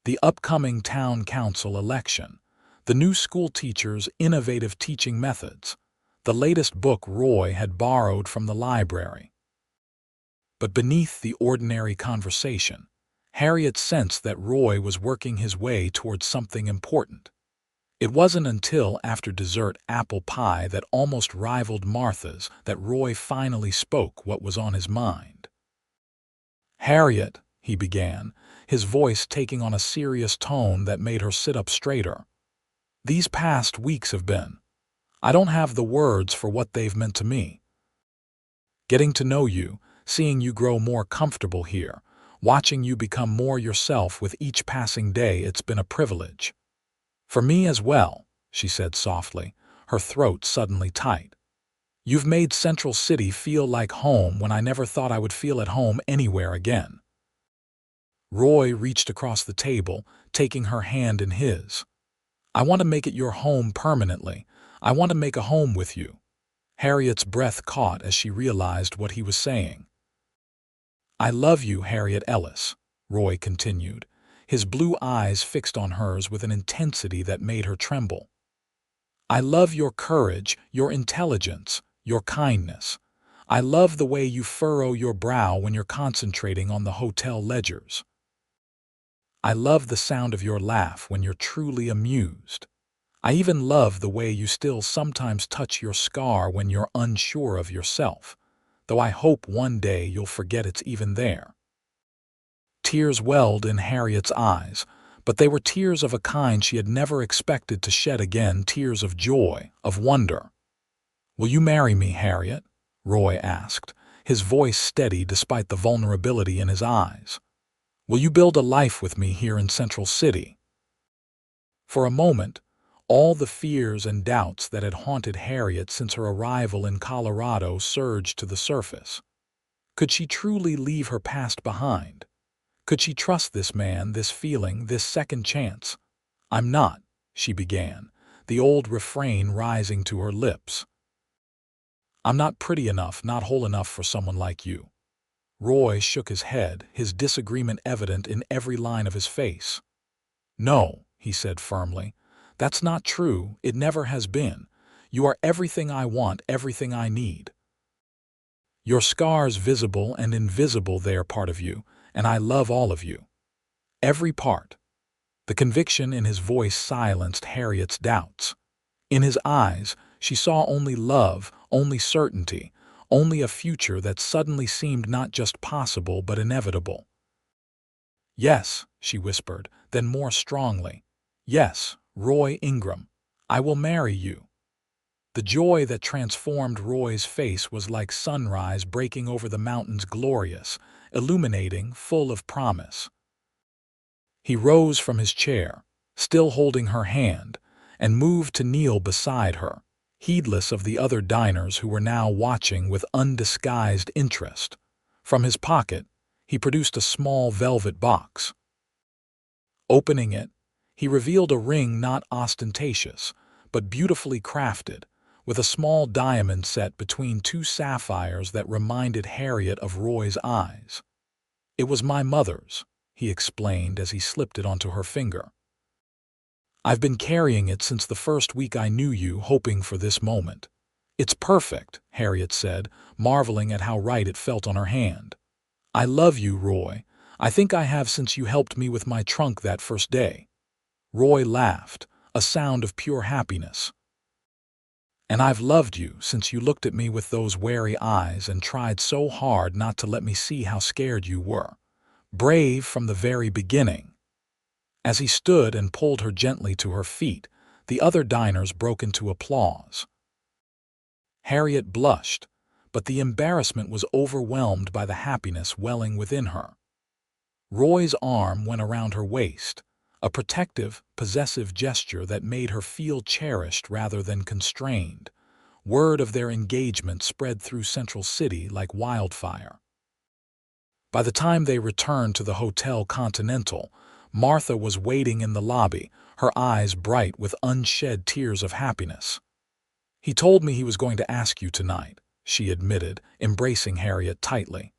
The upcoming town council election, the new school teacher's innovative teaching methods, the latest book Roy had borrowed from the library. But beneath the ordinary conversation, Harriet sensed that Roy was working his way towards something important. It wasn't until after dessert apple pie that almost rivaled Martha's that Roy finally spoke what was on his mind. "Harriet," he began, his voice taking on a serious tone that made her sit up straighter. "These past weeks have been— I don't have the words for what they've meant to me. Getting to know you, seeing you grow more comfortable here, watching you become more yourself with each passing day, it's been a privilege. For me as well," she said softly, her throat suddenly tight. "You've made Central City feel like home when I never thought I would feel at home anywhere again." Roy reached across the table, taking her hand in his. "I want to make it your home permanently. I want to make a home with you." Harriet's breath caught as she realized what he was saying. "I love you, Harriet Ellis," Roy continued, his blue eyes fixed on hers with an intensity that made her tremble. "I love your courage, your intelligence, your kindness. I love the way you furrow your brow when you're concentrating on the hotel ledgers. I love the sound of your laugh when you're truly amused. I even love the way you still sometimes touch your scar when you're unsure of yourself, though I hope one day you'll forget it's even there." Tears welled in Harriet's eyes, but they were tears of a kind she had never expected to shed again, tears of joy, of wonder. "Will you marry me, Harriet?" Roy asked, his voice steady despite the vulnerability in his eyes. "Will you build a life with me here in Central City?" For a moment, all the fears and doubts that had haunted Harriet since her arrival in Colorado surged to the surface. Could she truly leave her past behind? Could she trust this man, this feeling, this second chance? "I'm not," she began, the old refrain rising to her lips. "I'm not pretty enough, not whole enough for someone like you." Roy shook his head, his disagreement evident in every line of his face. "No," he said firmly. "That's not true. It never has been. You are everything I want, everything I need. Your scars visible and invisible, they are part of you, and I love all of you. Every part." The conviction in his voice silenced Harriet's doubts. In his eyes, she saw only love, only certainty, only a future that suddenly seemed not just possible but inevitable. "Yes," she whispered, then more strongly. "Yes, Roy Ingram, I will marry you." The joy that transformed Roy's face was like sunrise breaking over the mountains, glorious, illuminating, full of promise. He rose from his chair, still holding her hand, and moved to kneel beside her, heedless of the other diners who were now watching with undisguised interest. From his pocket, he produced a small velvet box. Opening it, he revealed a ring not ostentatious, but beautifully crafted, with a small diamond set between two sapphires that reminded Harriet of Roy's eyes. "It was my mother's," he explained as he slipped it onto her finger. "I've been carrying it since the first week I knew you, hoping for this moment." "It's perfect," Harriet said, marveling at how right it felt on her hand. "I love you, Roy. I think I have since you helped me with my trunk that first day." Roy laughed, a sound of pure happiness. "And I've loved you since you looked at me with those wary eyes and tried so hard not to let me see how scared you were. Brave from the very beginning." As he stood and pulled her gently to her feet, the other diners broke into applause. Harriet blushed, but the embarrassment was overwhelmed by the happiness welling within her. Roy's arm went around her waist, a protective, possessive gesture that made her feel cherished rather than constrained. Word of their engagement spread through Central City like wildfire. By the time they returned to the Hotel Continental, Martha was waiting in the lobby, her eyes bright with unshed tears of happiness. "He told me he was going to ask you tonight," she admitted, embracing Harriet tightly.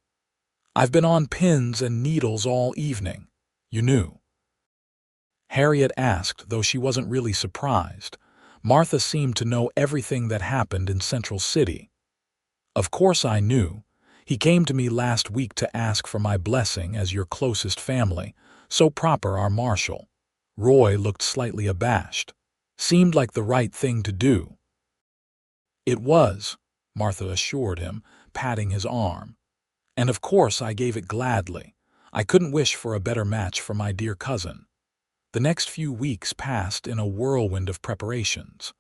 "I've been on pins and needles all evening. You knew?" Harriet asked, though she wasn't really surprised. Martha seemed to know everything that happened in Central City. "Of course I knew. He came to me last week to ask for my blessing as your closest family. So proper, our marshal." Roy looked slightly abashed. "Seemed like the right thing to do." "It was," Martha assured him, patting his arm. "And of course I gave it gladly. I couldn't wish for a better match for my dear cousin." The next few weeks passed in a whirlwind of preparations.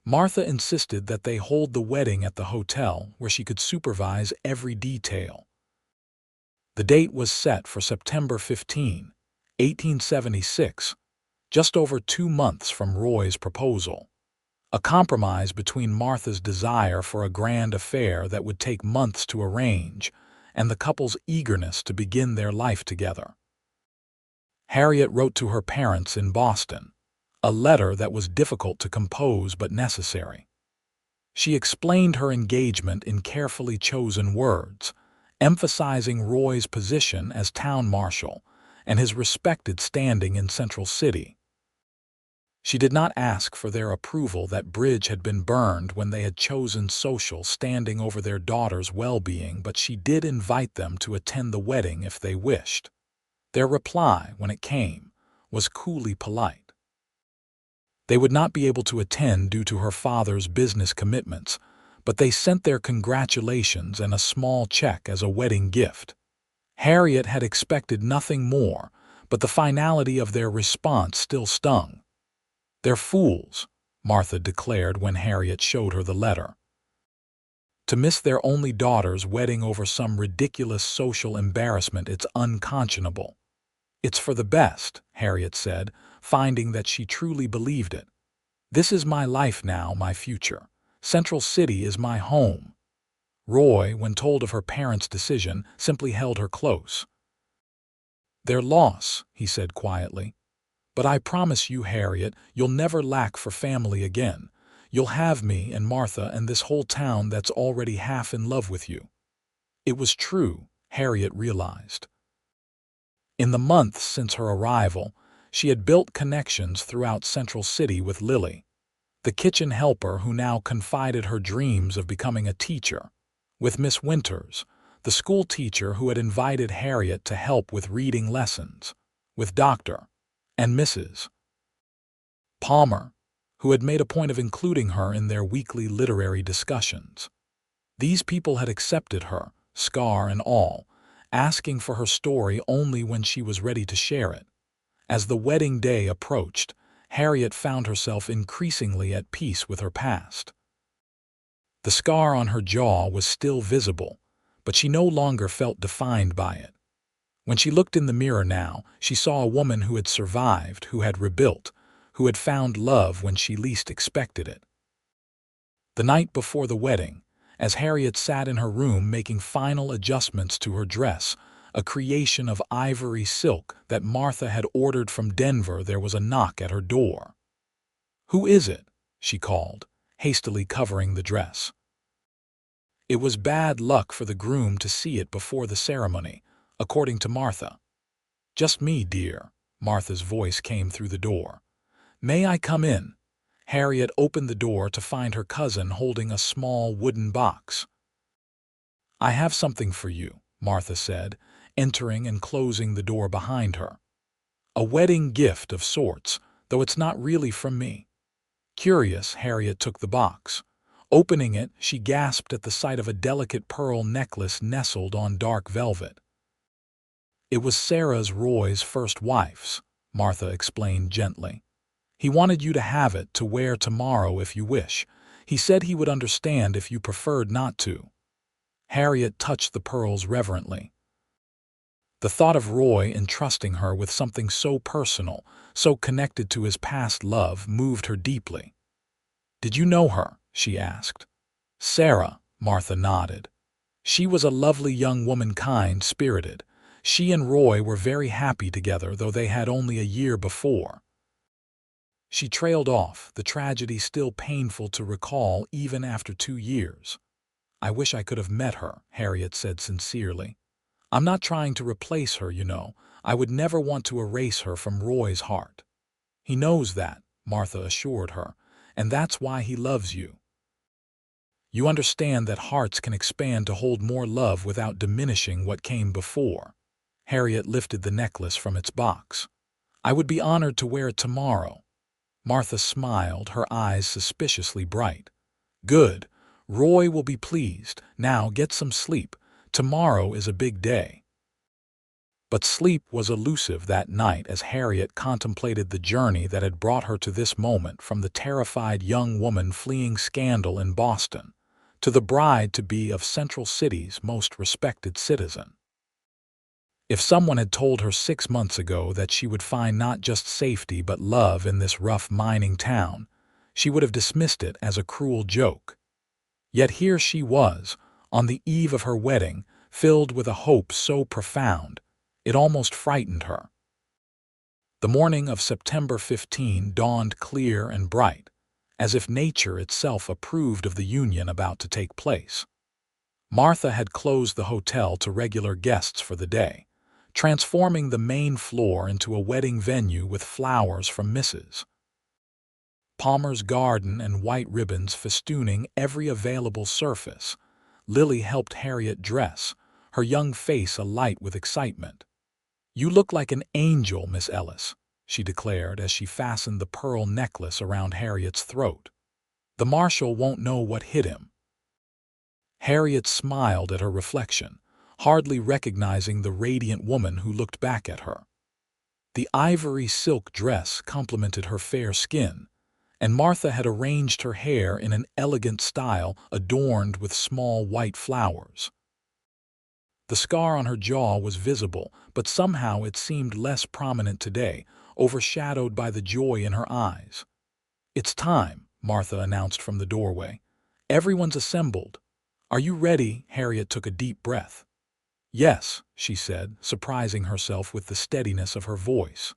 Martha insisted that they hold the wedding at the hotel where she could supervise every detail. The date was set for September 15, 1876, just over 2 months from Roy's proposal. A compromise between Martha's desire for a grand affair that would take months to arrange and the couple's eagerness to begin their life together. Harriet wrote to her parents in Boston, a letter that was difficult to compose but necessary. She explained her engagement in carefully chosen words, emphasizing Roy's position as town marshal and his respected standing in Central City. She did not ask for their approval. That bridge had been burned when they had chosen social standing over their daughter's well-being, but she did invite them to attend the wedding if they wished. Their reply, when it came, was coolly polite. They would not be able to attend due to her father's business commitments, but they sent their congratulations and a small check as a wedding gift. Harriet had expected nothing more, but the finality of their response still stung. "They're fools," Martha declared when Harriet showed her the letter. "To miss their only daughter's wedding over some ridiculous social embarrassment, it's unconscionable." "It's for the best," Harriet said, finding that she truly believed it. "This is my life now, my future. Central City is my home." Roy, when told of her parents' decision, simply held her close. "Their loss," he said quietly. "But I promise you, Harriet, you'll never lack for family again. You'll have me and Martha and this whole town that's already half in love with you." It was true, Harriet realized. In the months since her arrival, she had built connections throughout Central City with Lily, the kitchen helper who now confided her dreams of becoming a teacher, with Miss Winters, the school teacher who had invited Harriet to help with reading lessons, with Dr. and Mrs. Palmer, who had made a point of including her in their weekly literary discussions. These people had accepted her, scar and all, asking for her story only when she was ready to share it. As the wedding day approached, Harriet found herself increasingly at peace with her past. The scar on her jaw was still visible, but she no longer felt defined by it. When she looked in the mirror now, she saw a woman who had survived, who had rebuilt, who had found love when she least expected it. The night before the wedding, as Harriet sat in her room making final adjustments to her dress, a creation of ivory silk that Martha had ordered from Denver, there was a knock at her door. "Who is it?" she called, hastily covering the dress. It was bad luck for the groom to see it before the ceremony, according to Martha. "Just me, dear," Martha's voice came through the door. "May I come in?" Harriet opened the door to find her cousin holding a small wooden box. "I have something for you," Martha said, entering and closing the door behind her. "A wedding gift of sorts, though it's not really from me." Curious, Harriet took the box. Opening it, she gasped at the sight of a delicate pearl necklace nestled on dark velvet. "It was Roy's first wife's," Martha explained gently. "He wanted you to have it to wear tomorrow if you wish. He said he would understand if you preferred not to." Harriet touched the pearls reverently. The thought of Roy entrusting her with something so personal, so connected to his past love, moved her deeply. "Did you know her?" she asked. "Sarah," Martha nodded. "She was a lovely young woman, kind-spirited. She and Roy were very happy together, though they had only a year before." She trailed off, the tragedy still painful to recall even after 2 years. "I wish I could have met her," Harriet said sincerely. "I'm not trying to replace her, you know. I would never want to erase her from Roy's heart." "He knows that," Martha assured her, "and that's why he loves you. You understand that hearts can expand to hold more love without diminishing what came before." Harriet lifted the necklace from its box. "I would be honored to wear it tomorrow." Martha smiled, her eyes suspiciously bright. "Good. Roy will be pleased. Now get some sleep. Tomorrow is a big day." But sleep was elusive that night as Harriet contemplated the journey that had brought her to this moment, from the terrified young woman fleeing scandal in Boston to the bride-to-be of Central City's most respected citizen. If someone had told her 6 months ago that she would find not just safety but love in this rough mining town, she would have dismissed it as a cruel joke. Yet here she was, on the eve of her wedding, filled with a hope so profound, it almost frightened her. The morning of September 15 dawned clear and bright, as if nature itself approved of the union about to take place. Martha had closed the hotel to regular guests for the day, transforming the main floor into a wedding venue with flowers from Mrs. Palmer's garden and white ribbons festooning every available surface. Lily helped Harriet dress, her young face alight with excitement. "You look like an angel, Miss Ellis," she declared as she fastened the pearl necklace around Harriet's throat. "The marshal won't know what hit him." Harriet smiled at her reflection, hardly recognizing the radiant woman who looked back at her. The ivory silk dress complemented her fair skin, and Martha had arranged her hair in an elegant style adorned with small white flowers. The scar on her jaw was visible, but somehow it seemed less prominent today, overshadowed by the joy in her eyes. "It's time," Martha announced from the doorway. "Everyone's assembled. Are you ready?" Harriet took a deep breath. "Yes," she said, surprising herself with the steadiness of her voice.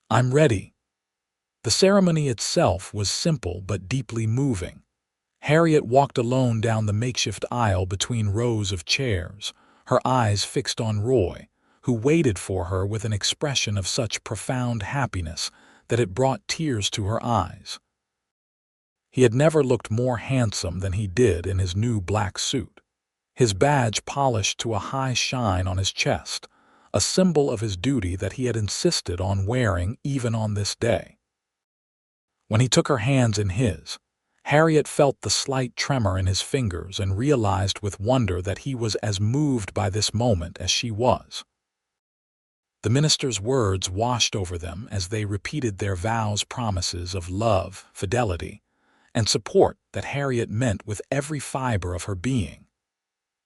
"I'm ready." The ceremony itself was simple but deeply moving. Harriet walked alone down the makeshift aisle between rows of chairs, her eyes fixed on Roy, who waited for her with an expression of such profound happiness that it brought tears to her eyes. He had never looked more handsome than he did in his new black suit, his badge polished to a high shine on his chest, a symbol of his duty that he had insisted on wearing even on this day. When he took her hands in his, Harriet felt the slight tremor in his fingers and realized with wonder that he was as moved by this moment as she was. The minister's words washed over them as they repeated their vows, promises of love, fidelity, and support that Harriet meant with every fiber of her being.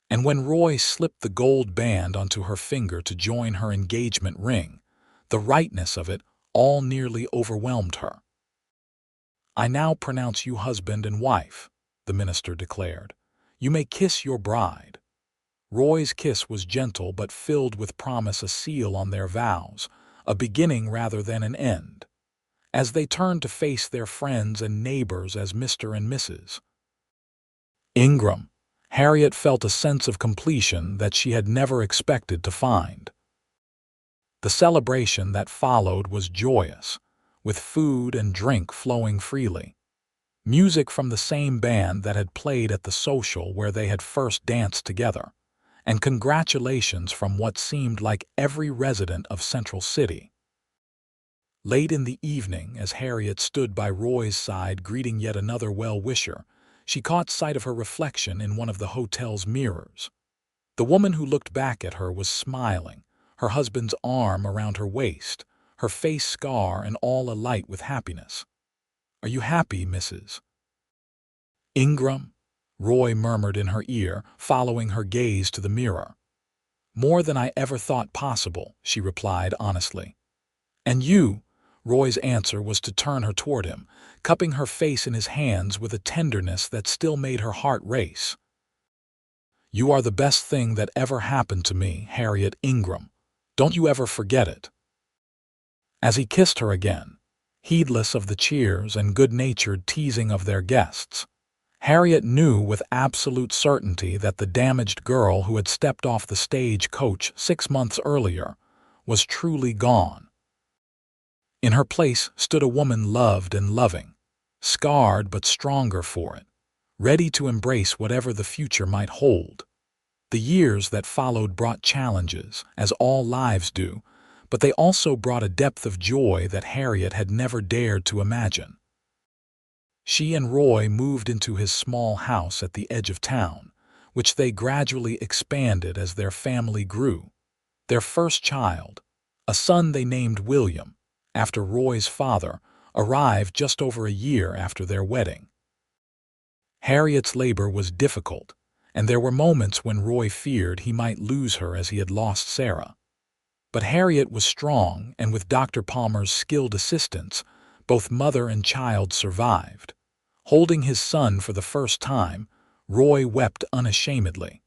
And when Roy slipped the gold band onto her finger to join her engagement ring, the rightness of it all nearly overwhelmed her. "I now pronounce you husband and wife," the minister declared. "You may kiss your bride." Roy's kiss was gentle but filled with promise, a seal on their vows, a beginning rather than an end. As they turned to face their friends and neighbors as Mr. and Mrs. Ingram, Harriet felt a sense of completion that she had never expected to find. The celebration that followed was joyous, with food and drink flowing freely. Music from the same band that had played at the social where they had first danced together, and congratulations from what seemed like every resident of Central City. Late in the evening, as Harriet stood by Roy's side greeting yet another well-wisher, she caught sight of her reflection in one of the hotel's mirrors. The woman who looked back at her was smiling, her husband's arm around her waist, her face scar and all alight with happiness. "Are you happy, Mrs. Ingram?" Roy murmured in her ear, following her gaze to the mirror. "More than I ever thought possible," she replied honestly. "And you?" Roy's answer was to turn her toward him, cupping her face in his hands with a tenderness that still made her heart race. "You are the best thing that ever happened to me, Harriet Ingram. Don't you ever forget it." As he kissed her again, heedless of the cheers and good-natured teasing of their guests, Harriet knew with absolute certainty that the damaged girl who had stepped off the stage coach 6 months earlier was truly gone. In her place stood a woman loved and loving, scarred but stronger for it, ready to embrace whatever the future might hold. The years that followed brought challenges, as all lives do, but they also brought a depth of joy that Harriet had never dared to imagine. She and Roy moved into his small house at the edge of town, which they gradually expanded as their family grew. Their first child, a son they named William, after Roy's father, arrived just over a year after their wedding. Harriet's labor was difficult, and there were moments when Roy feared he might lose her as he had lost Sarah. But Harriet was strong, and with Dr. Palmer's skilled assistance, both mother and child survived. Holding his son for the first time, Roy wept unashamedly.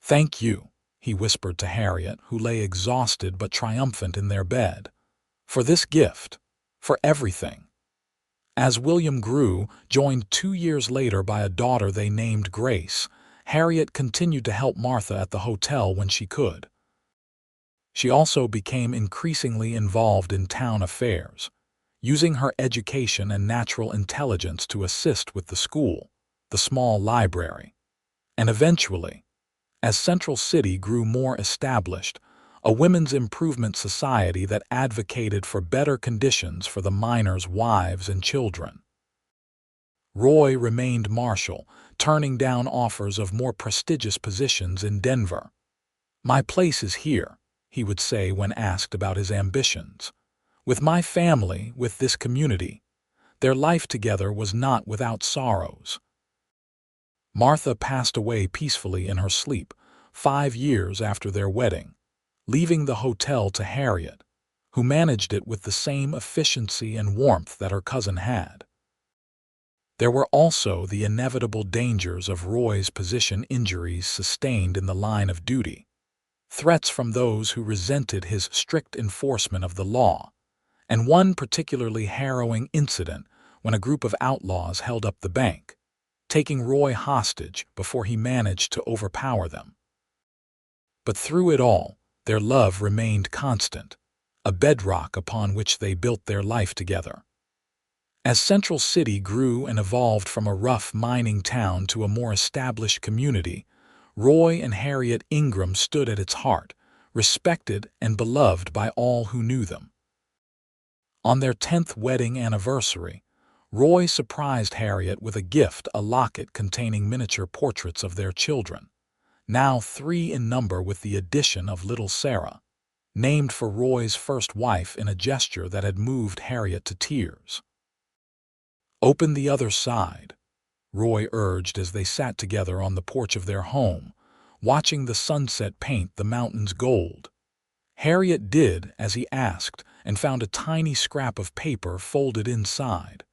"Thank you," he whispered to Harriet, who lay exhausted but triumphant in their bed. "For this gift, for everything." As William grew, joined 2 years later by a daughter they named Grace, Harriet continued to help Martha at the hotel when she could. She also became increasingly involved in town affairs, using her education and natural intelligence to assist with the school, the small library, and eventually, as Central City grew more established, a women's improvement society that advocated for better conditions for the miners' wives and children. Roy remained marshal, turning down offers of more prestigious positions in Denver. "My place is here," he would say when asked about his ambitions. "With my family, with this community." Their life together was not without sorrows. Martha passed away peacefully in her sleep 5 years after their wedding, leaving the hotel to Harriet, who managed it with the same efficiency and warmth that her cousin had. There were also the inevitable dangers of Roy's position: injuries sustained in the line of duty, threats from those who resented his strict enforcement of the law, and one particularly harrowing incident when a group of outlaws held up the bank, taking Roy hostage before he managed to overpower them. But through it all, their love remained constant, a bedrock upon which they built their life together. As Central City grew and evolved from a rough mining town to a more established community, Roy and Harriet Ingram stood at its heart, respected and beloved by all who knew them. On their 10th wedding anniversary, Roy surprised Harriet with a gift: a locket containing miniature portraits of their children, now 3 in number with the addition of little Sarah, named for Roy's first wife, in a gesture that had moved Harriet to tears. "Open the other side," Roy urged as they sat together on the porch of their home, watching the sunset paint the mountains gold. Harriet did as he asked and found a tiny scrap of paper folded inside.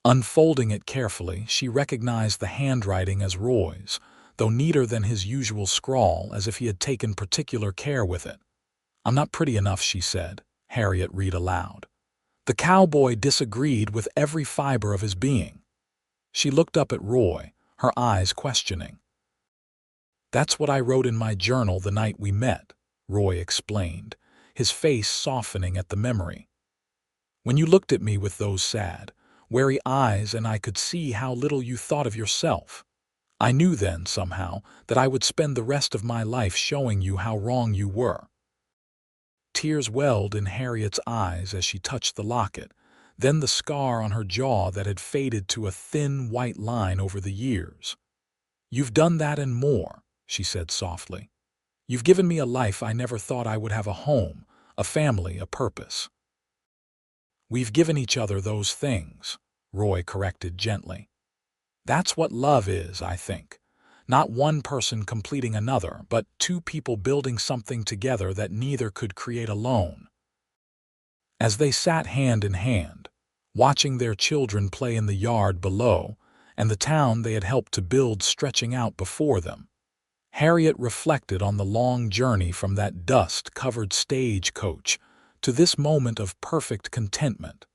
Unfolding it carefully, she recognized the handwriting as Roy's, though neater than his usual scrawl, as if he had taken particular care with it. "I'm not pretty enough," she said. Harriet read aloud. The cowboy disagreed with every fiber of his being. She looked up at Roy, her eyes questioning. "That's what I wrote in my journal the night we met," Roy explained, his face softening at the memory. "When you looked at me with those sad, wary eyes, and I could see how little you thought of yourself. I knew then, somehow, that I would spend the rest of my life showing you how wrong you were." Tears welled in Harriet's eyes as she touched the locket, then the scar on her jaw that had faded to a thin white line over the years. "You've done that and more," she said softly. "You've given me a life I never thought I would have, a home, a family, a purpose." "We've given each other those things," Roy corrected gently. "That's what love is, I think. Not one person completing another, but two people building something together that neither could create alone." As they sat hand in hand, watching their children play in the yard below and the town they had helped to build stretching out before them, Harriet reflected on the long journey from that dust-covered stagecoach to this moment of perfect contentment.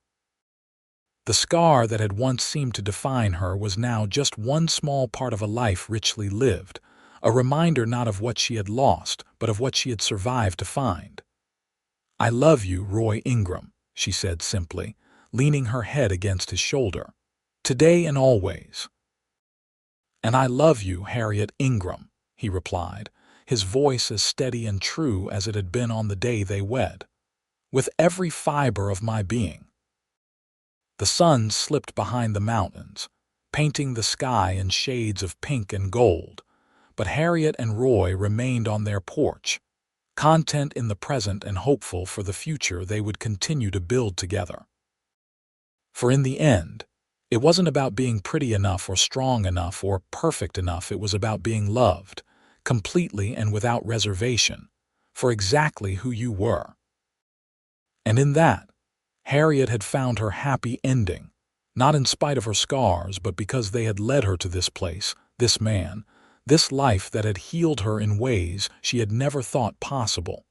The scar that had once seemed to define her was now just one small part of a life richly lived, a reminder not of what she had lost, but of what she had survived to find. "I love you, Roy Ingram," she said simply, leaning her head against his shoulder. "Today and always." "And I love you, Harriet Ingram," he replied, his voice as steady and true as it had been on the day they wed. "With every fiber of my being." The sun slipped behind the mountains, painting the sky in shades of pink and gold, but Harriet and Roy remained on their porch, content in the present and hopeful for the future they would continue to build together. For in the end, it wasn't about being pretty enough or strong enough or perfect enough. It was about being loved, completely and without reservation, for exactly who you were. And in that, Harriet had found her happy ending, not in spite of her scars, but because they had led her to this place, this man, this life that had healed her in ways she had never thought possible.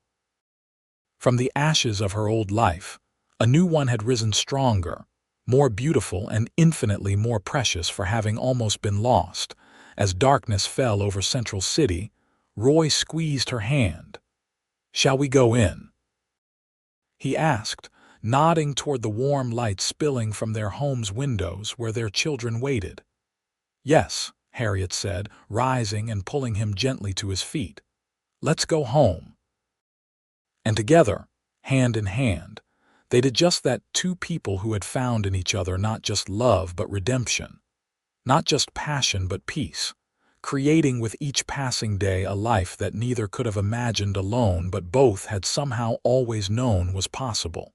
From the ashes of her old life, a new one had risen stronger, more beautiful and infinitely more precious for having almost been lost. As darkness fell over Central City, Roy squeezed her hand. "Shall we go in?" he asked, nodding toward the warm light spilling from their home's windows where their children waited. "Yes," Harriet said, rising and pulling him gently to his feet. "Let's go home." And together, hand in hand, they did just that, two people who had found in each other not just love but redemption, not just passion but peace, creating with each passing day a life that neither could have imagined alone but both had somehow always known was possible.